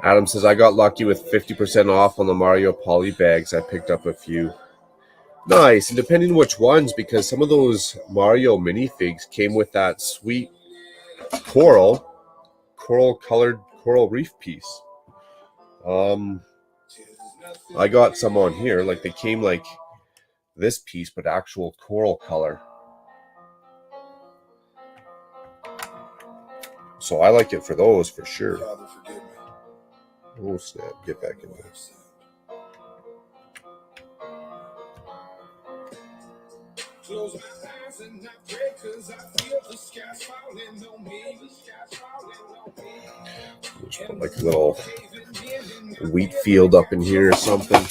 Adam says, I got lucky with 50% off on the Mario Poly bags. I picked up a few. Nice. And depending on which ones, because some of those Mario minifigs came with that sweet coral colored coral reef piece. I got some on here. Like they came like this piece, but actual coral color. So I like it for those for sure. Oh snap, get back in there. Just put like a little wheat field up in here or something.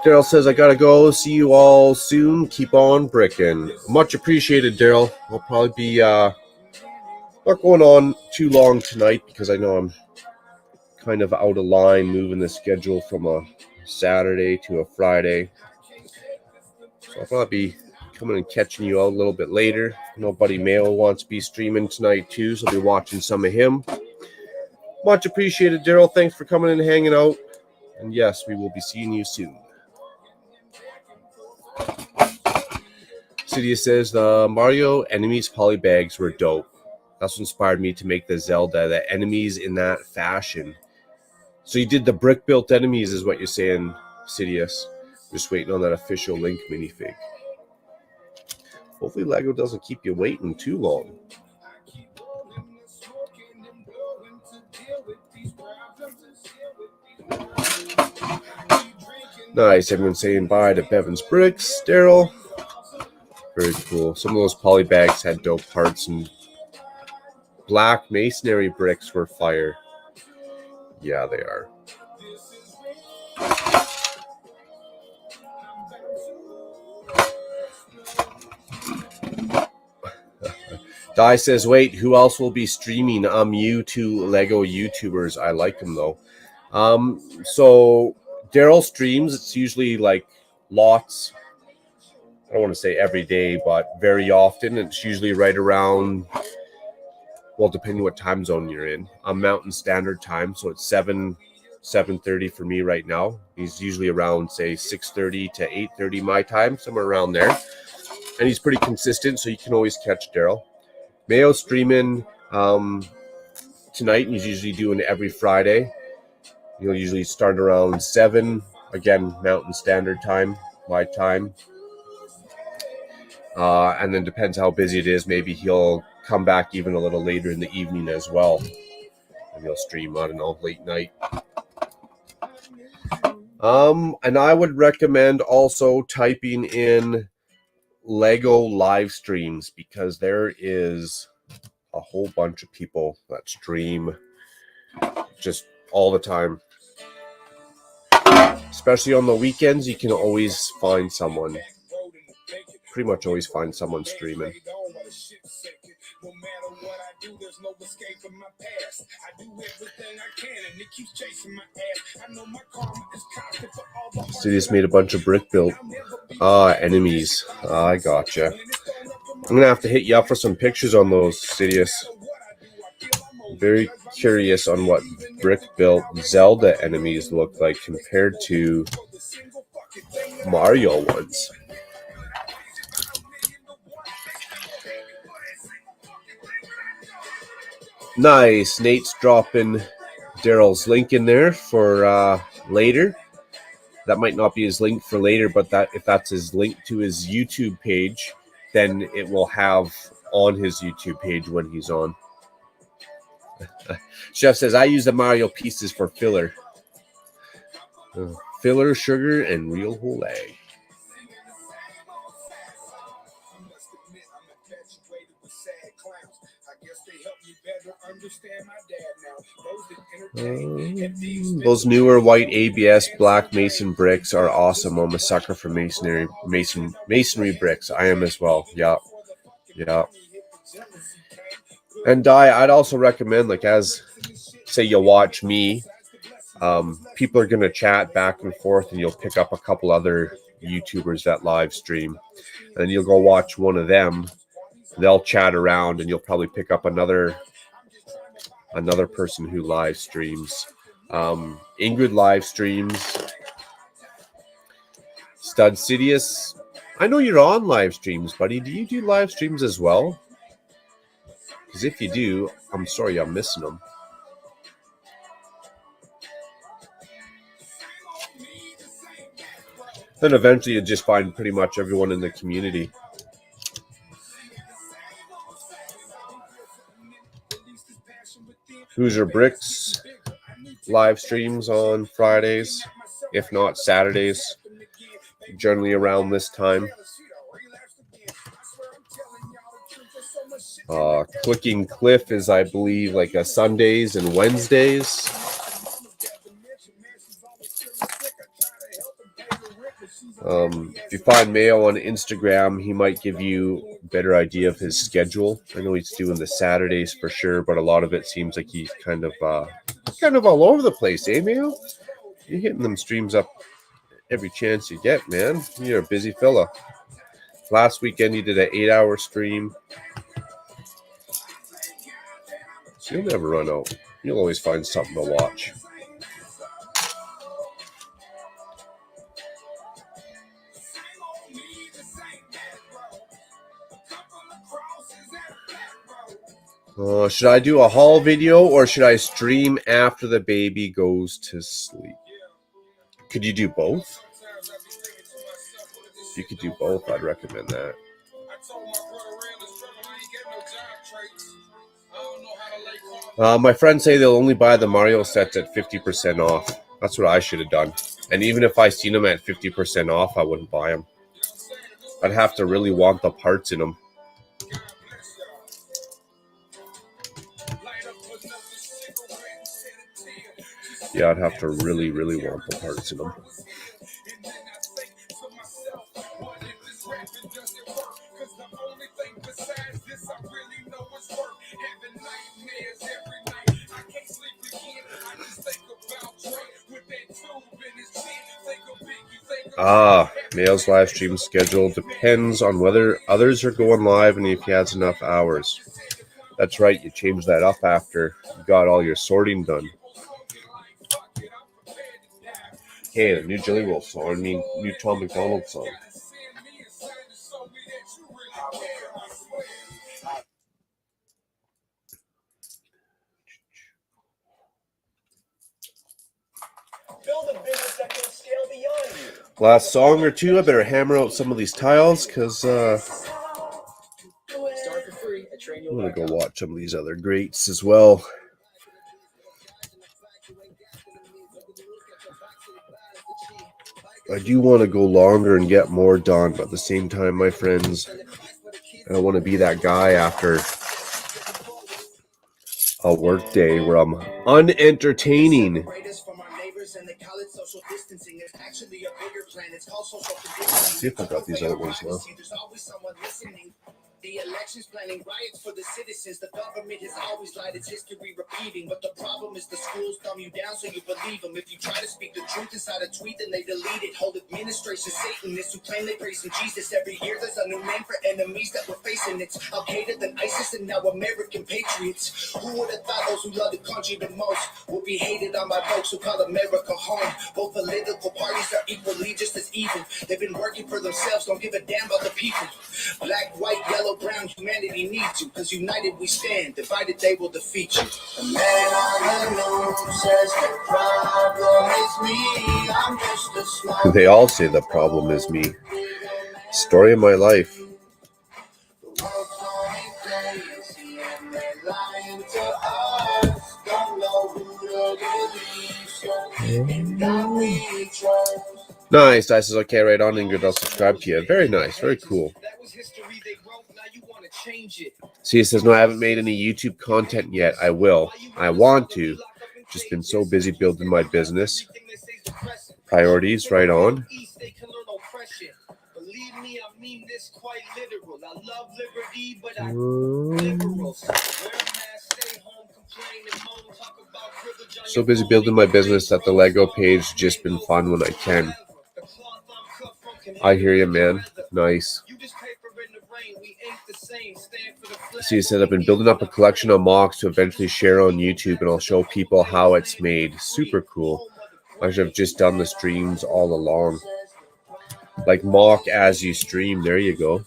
Daryl says, I gotta go. See you all soon. Keep on bricking. Much appreciated, Daryl. I'll probably be not going on too long tonight because I know I'm kind of out of line moving the schedule from a Saturday to a Friday. So I'll probably be coming and catching you out a little bit later. I know Buddy Mayo wants to be streaming tonight too, so I'll be watching some of him. Much appreciated, Daryl. Thanks for coming and hanging out. And yes, we will be seeing you soon. Cydia says the Mario enemies polybags were dope. That's what inspired me to make the Zelda, the enemies in that fashion. So you did the brick-built enemies is what you're saying, Sidious. Just waiting on that official Link minifig. Hopefully Lego doesn't keep you waiting too long. Nice, everyone's saying bye to Bevan's Bricks, Daryl. Very cool. Some of those poly bags had dope parts, and black masonry bricks were fire. Yeah, they are. Di says, wait, who else will be streaming? You two Lego YouTubers. I like them, though. So Daryl streams. It's usually like lots. I don't want to say every day, but very often. It's usually right around, well, depending what time zone you're in. I'm Mountain Standard Time, so it's 7:30 for me right now. He's usually around, say, 6:30 to 8:30 my time, somewhere around there. And he's pretty consistent, so you can always catch Daryl. Mayo's streaming tonight, and he's usually doing it every Friday. He'll usually start around 7, again, Mountain Standard Time, my time. And then depends how busy it is. Maybe he'll come back even a little later in the evening as well. And he'll stream, I don't know, late night. And I would recommend also typing in Lego live streams, because there is a whole bunch of people that stream just all the time. Especially on the weekends, you can always find someone. Pretty much always find someone streaming. So they just made a bunch of brick built enemies. I gotcha. I'm gonna have to hit you up for some pictures on those, Sidious. Very curious on what brick built Zelda enemies look like compared to Mario ones. Nice. Nate's dropping Daryl's link in there for later. That might not be his link for later, but that if that's his link to his YouTube page, then it will have on his YouTube page when he's on. Chef says, I use the Mario pieces for filler. Filler, sugar, and real whole egg. Those newer white ABS black mason bricks are awesome. I'm a sucker for masonry bricks. I am as well. Yeah. And I'd also recommend, like, as say you watch me, people are gonna chat back and forth, and you'll pick up a couple other YouTubers that live stream, and you'll go watch one of them. They'll chat around, and you'll probably pick up another person who live streams. Ingrid live streams. Stud Sidious, I know you're on live streams, buddy. Do you do live streams as well? Because if you do, I'm sorry I'm missing them. Then eventually you'll just find pretty much everyone in the community. Hoosier Bricks live streams on Fridays, if not Saturdays, generally around this time. Clicking Cliff is, I believe, like a Sundays and Wednesdays. If you find Mayo on Instagram, he might give you a better idea of his schedule. I know he's doing the Saturdays for sure, but a lot of it seems like he's kind of kind of all over the place, eh, Mayo? You're hitting them streams up every chance you get, man. You're a busy fella. Last weekend you did an 8-hour stream. So you'll never run out. You'll always find something to watch. Should I do a haul video or should I stream after the baby goes to sleep? Could you do both? If you could do both, I'd recommend that. My friends say they'll only buy the Mario sets at 50% off. That's what I should have done. And even if I seen them at 50% off, I wouldn't buy them. I'd have to really want the parts in them. Yeah, I'd have to really, really want the parts in them. Mail's live stream schedule depends on whether others are going live and if he has enough hours. That's right, you change that up after you got all your sorting done. Hey, the new Jelly Roll song, new Tom McDonald song. Last song or two, I better hammer out some of these tiles because I'm going to go watch some of these other greats as well. I do want to go longer and get more done, but at the same time, my friends, I don't want to be that guy after a work day where I'm unentertaining. See if I got these other ones now. The elections planning riots for the citizens. The government has always lied, its history repeating. But the problem is the schools dumb you down so you believe them. If you try to speak the truth inside a tweet, then they delete it. Whole administration Satanists who claim they praise in Jesus. Every year there's a new name for enemies that we're facing. It's Al-Qaeda, then ISIS, and now American patriots. Who would have thought those who love the country the most will be hated on by folks who call America home? Both political parties are equally just as evil. They've been working for themselves, don't give a damn about the people. Black, white, yellow, brown, humanity needs you, because united we stand, divided they will defeat you. The man on the news says the problem is me. I'm just a small. They all say the problem is me. Story of my life. The world's going crazy and they're lying to us. Don't know who to believe, so in God we trust. Nice. I says, okay, right on, Ingrid. I'll subscribe to you. Very nice. Very cool. See, he says, no, I haven't made any YouTube content yet. I will. I want to. Just been so busy building my business. Priorities, right on. Believe me, I mean this quite literal. I love liberty, but I liberals. So busy building my business that the Lego page just been fun when I can. I hear you, man. Nice. See, he said, I've been building up a collection of MOCs to eventually share on YouTube, and I'll show people how it's made. Super cool. I should have just done the streams all along. Like MOC as you stream. There you go.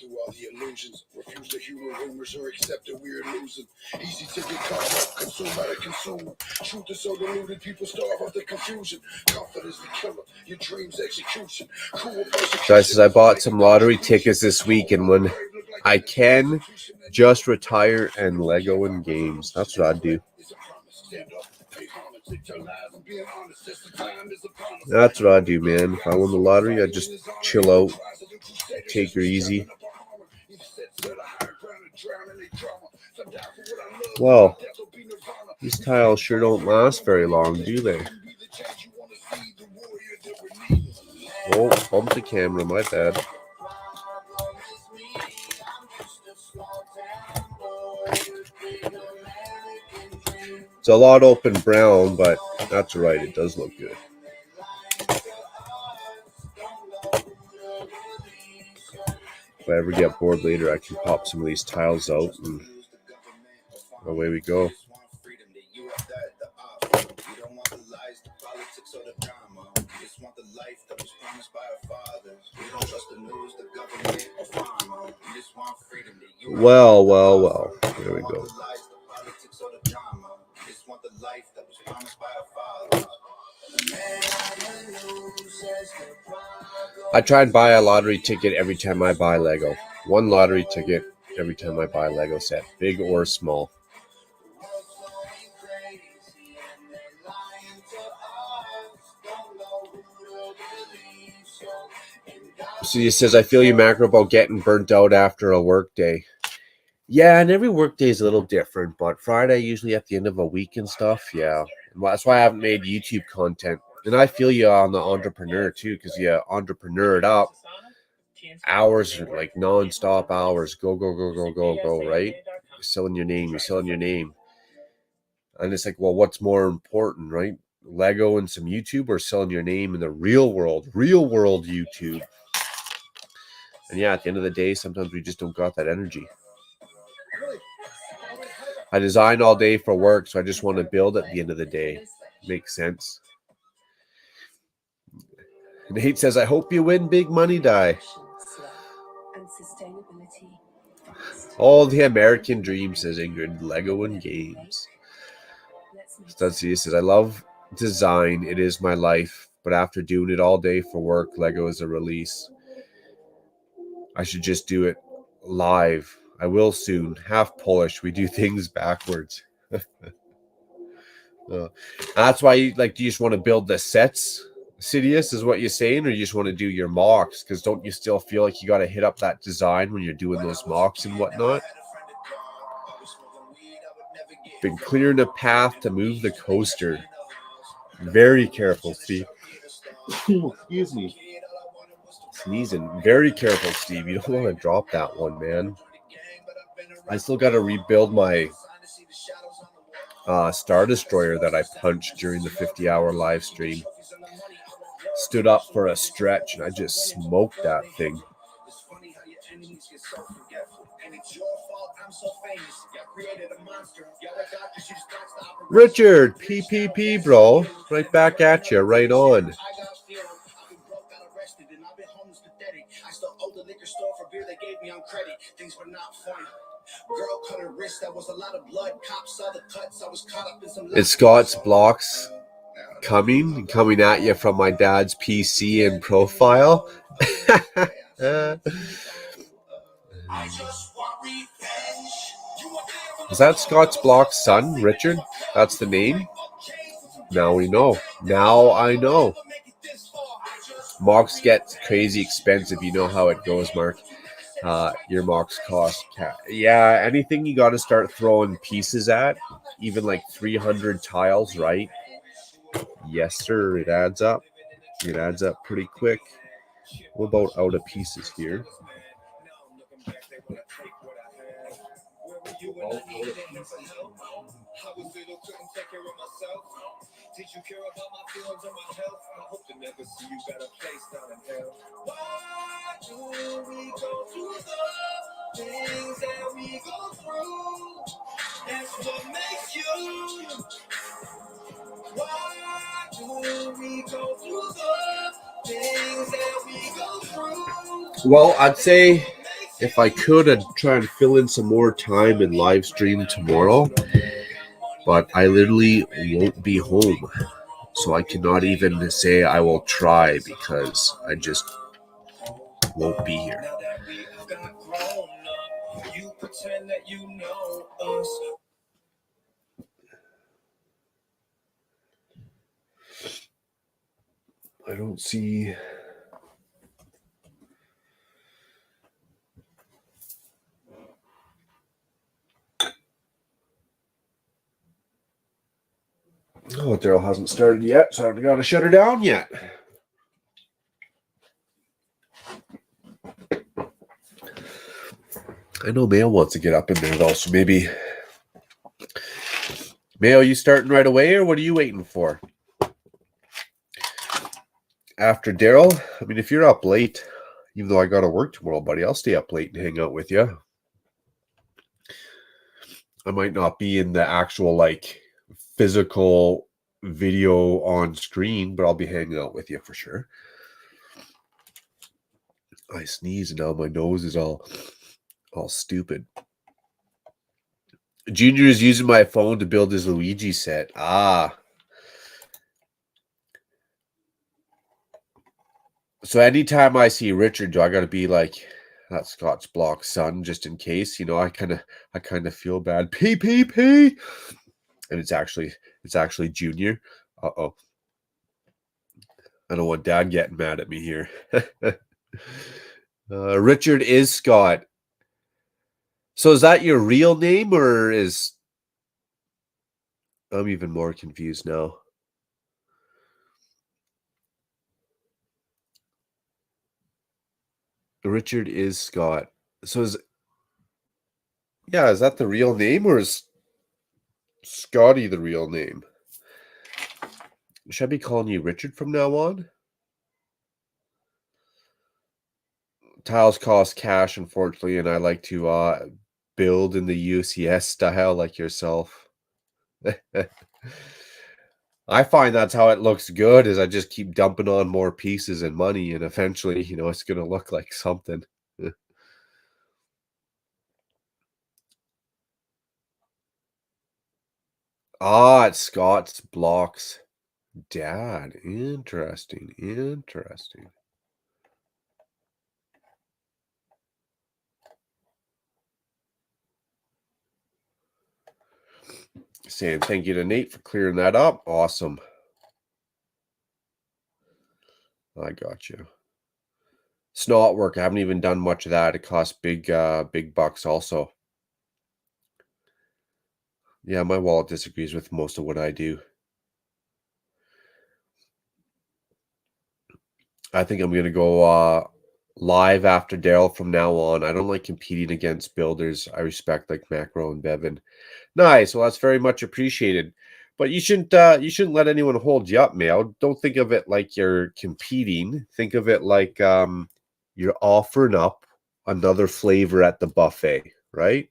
Through all the illusions, refuse to humor rumors or accept that we're losing. Easy to get caught up, consumed by the consumer. Truth is so diluted, people starve of the confusion. Confidence the killer, your dreams execution. Guys, says I bought some lottery tickets this week, and when I can, just retire and Lego and games. That's what I do. That's what I do, man. If I won the lottery, I'd just chill out, take her easy. Well, these tiles sure don't last very long, do they? Oh, bumped the camera, my bad. It's a lot open brown, but that's right, it does look good. If I ever get bored later, I can pop some of these tiles out and away we go. Well. There we go. I try and buy a lottery ticket every time I buy Lego. One lottery ticket every time I buy a Lego set, big or small. So he says, I feel you, Macro, about getting burnt out after a work day. Yeah, and every work day is a little different, but Friday, usually at the end of a week and stuff, yeah. And that's why I haven't made YouTube content. And I feel you on the entrepreneur, too, because you entrepreneur it up. Hours, like non-stop hours. Go, right? You're selling your name. And it's like, well, what's more important, right? Lego and some YouTube, or selling your name in the real world YouTube. And yeah, at the end of the day, sometimes we just don't got that energy. I design all day for work, so I just want to build at the end of the day. Makes sense. Nate says, I hope you win big money, Die. All the American dream, says Ingrid. Lego and games. Studsy says, I love design. It is my life. But after doing it all day for work, Lego is a release. I should just do it live. I will soon. Half Polish. We do things backwards. That's why, do you just want to build the sets, Sidious, is what you're saying, or you just want to do your MOCs? Because don't you still feel like you got to hit up that design when you're doing those MOCs and whatnot? Been clearing a path to move the coaster. Very careful, Steve. Excuse me. Sneezing. Very careful, Steve. You don't want to drop that one, man. I still got to rebuild my Star Destroyer that I punched during the 50-hour live stream. Stood up for a stretch, and I just smoked that thing. Richard, PPP, bro. Right back at you. Right on. Is Scott's blocks coming at you from my dad's PC and profile? Is that Scott's Block's son, Richard? That's the name? Now we know. Now I know. MOCs get crazy expensive. You know how it goes, Mark. Your MOCs cost. Yeah, anything you got to start throwing pieces at, even like 300 tiles, right? Yes, sir. It adds up. It adds up pretty quick. We're about out of pieces here. Did you care about my feelings or my health? I hope to never see you got a place down in hell. Why do we go through the things that we go through? That's what makes you. Why do we go through the things that we go through? Well, I'd say if I could, I'd try and fill in some more time and live stream tomorrow. But I literally won't be home. So I cannot even say I will try because I just won't be here. I don't see... Oh, Daryl hasn't started yet, so I've got to shut her down yet. I know Mayo wants to get up in there though, so maybe Mayo, you starting right away, or what are you waiting for? After Daryl? I mean, if you're up late, even though I got to work tomorrow, buddy, I'll stay up late and hang out with you. I might not be in the actual, like, physical video on screen, but I'll be hanging out with you for sure. I sneeze and now my nose is all stupid. Junior is using my phone to build his Luigi set. Ah. So anytime I see Richard, do I got to be like that Scott's block son, just in case? You know, I kind of feel bad. P. And it's actually Junior. Uh-oh. I don't want Dad getting mad at me here. Richard is Scott. So is that your real name, or is... I'm even more confused now. Richard is Scott. So is that the real name, or is Scotty the real name? Should I be calling you Richard from now on? Tiles cost cash, unfortunately, and I like to build in the UCS style like yourself. I find that's how it looks good, is I just keep dumping on more pieces and money, and eventually, you know, it's going to look like something. It's Scott's Block's dad. Interesting. Saying thank you to Nate for clearing that up. Awesome. I got you. Snot work. I haven't even done much of that. It costs big bucks also. Yeah, my wallet disagrees with most of what I do. I think I'm going to go live after Daryl from now on. I don't like competing against builders. I respect like Macro and Bevan. Nice. Well, that's very much appreciated. But you shouldn't let anyone hold you up, Mail. Don't think of it like you're competing. Think of it like you're offering up another flavor at the buffet, right?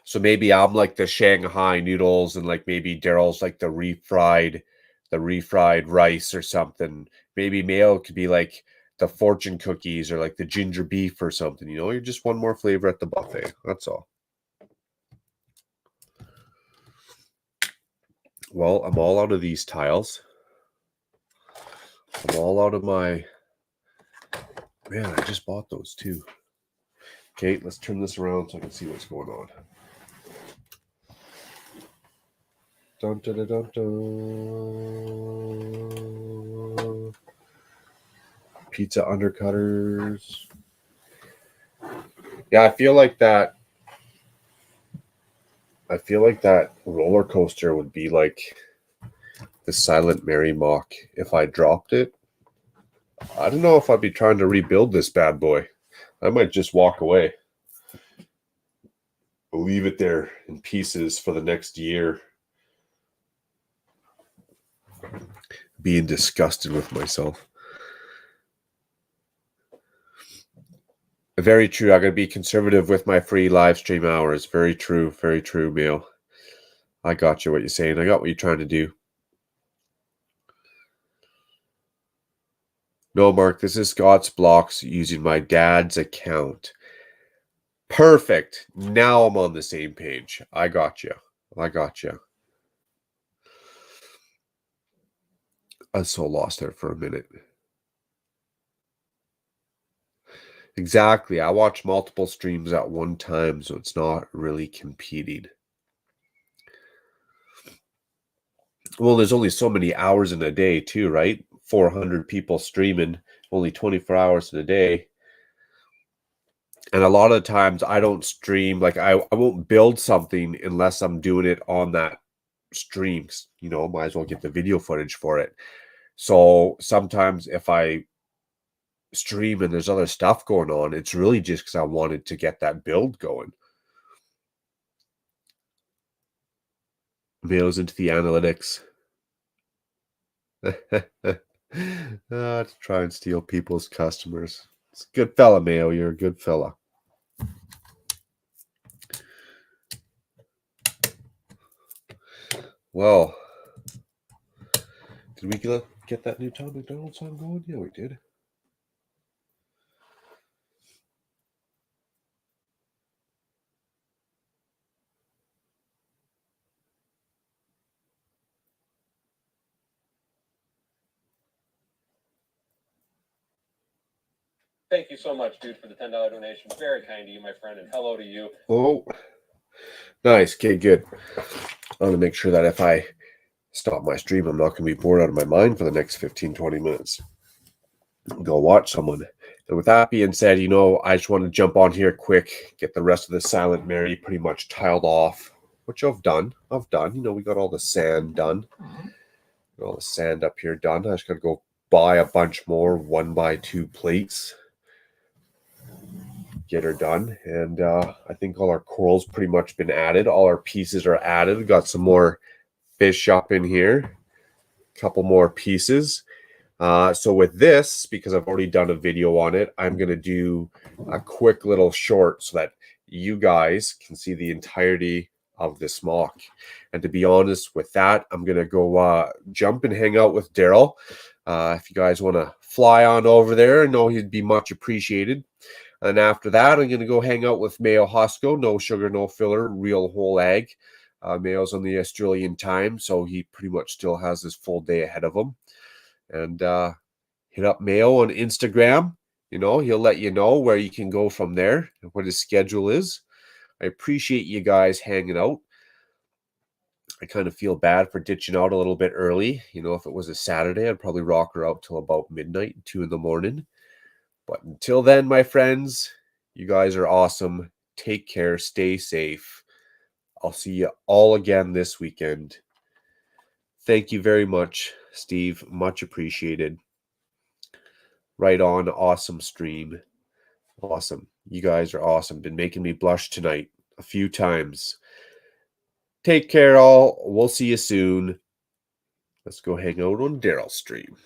So maybe I'm like the Shanghai noodles, and like maybe Daryl's like the refried rice or something. Maybe Mayo could be like the fortune cookies or like the ginger beef or something. You know, you're just one more flavor at the buffet. That's all. Well, I'm all out of these tiles. I'm all out of my... Man, I just bought those too. Okay, let's turn this around so I can see what's going on. Dun, dun, dun, dun, dun. Pizza undercutters. Yeah, I feel like that roller coaster would be like the Silent Mary MOC if I dropped it. I don't know if I'd be trying to rebuild this bad boy. I might just walk away. Leave it there in pieces for the next year. Being disgusted with myself. Very true. I'm going to be conservative with my free live stream hours. Very true, Meal. I got you what you're saying. I got what you're trying to do. No, Mark, this is Scott's Blocks using my dad's account. Perfect. Now I'm on the same page. I got you. I was so lost there for a minute. Exactly. I watch multiple streams at one time, so it's not really competing. Well, there's only so many hours in a day too, right? 400 people streaming, only 24 hours in a day. And a lot of the times I don't stream, like I won't build something unless I'm doing it on that streams, might as well get the video footage for it. So sometimes if I stream and there's other stuff going on, it's really just because I wanted to get that build going. Mayo's into the analytics. To try and steal people's customers. It's a good fella, Mayo. You're a good fella. Well, did we get that new Tom McDonald song going? Yeah, we did. Thank you so much, dude, for the $10 donation. Very kind to you, my friend, and hello to you. Oh, nice. Okay, good. I want to make sure that if I stop my stream, I'm not going to be bored out of my mind for the next 15, 20 minutes. Go watch someone. And with that being said, I just want to jump on here quick, get the rest of the Silent Mary pretty much tiled off, which I've done. We got all the sand done. Got all the sand up here done. I just got to go buy a bunch more 1x2 plates. Get her done. And I think all our coral's pretty much been added. All our pieces are added. Got some more fish up in here. A couple more pieces. So with this, because I've already done a video on it, I'm going to do a quick little short so that you guys can see the entirety of this MOC. And to be honest with that, I'm going to go jump and hang out with Daryl. If you guys want to fly on over there, I know he'd be much appreciated. And after that, I'm going to go hang out with Mayo Hosco. No sugar, no filler, real whole egg. Mayo's on the Australian time, so he pretty much still has this full day ahead of him. And hit up Mayo on Instagram. He'll let you know where you can go from there, what his schedule is. I appreciate you guys hanging out. I kind of feel bad for ditching out a little bit early. If it was a Saturday, I'd probably rock her out till about midnight, 2 a.m. But until then, my friends, you guys are awesome. Take care. Stay safe. I'll see you all again this weekend. Thank you very much, Steve. Much appreciated. Right on. Awesome stream. Awesome. You guys are awesome. Been making me blush tonight a few times. Take care, all. We'll see you soon. Let's go hang out on Daryl's stream.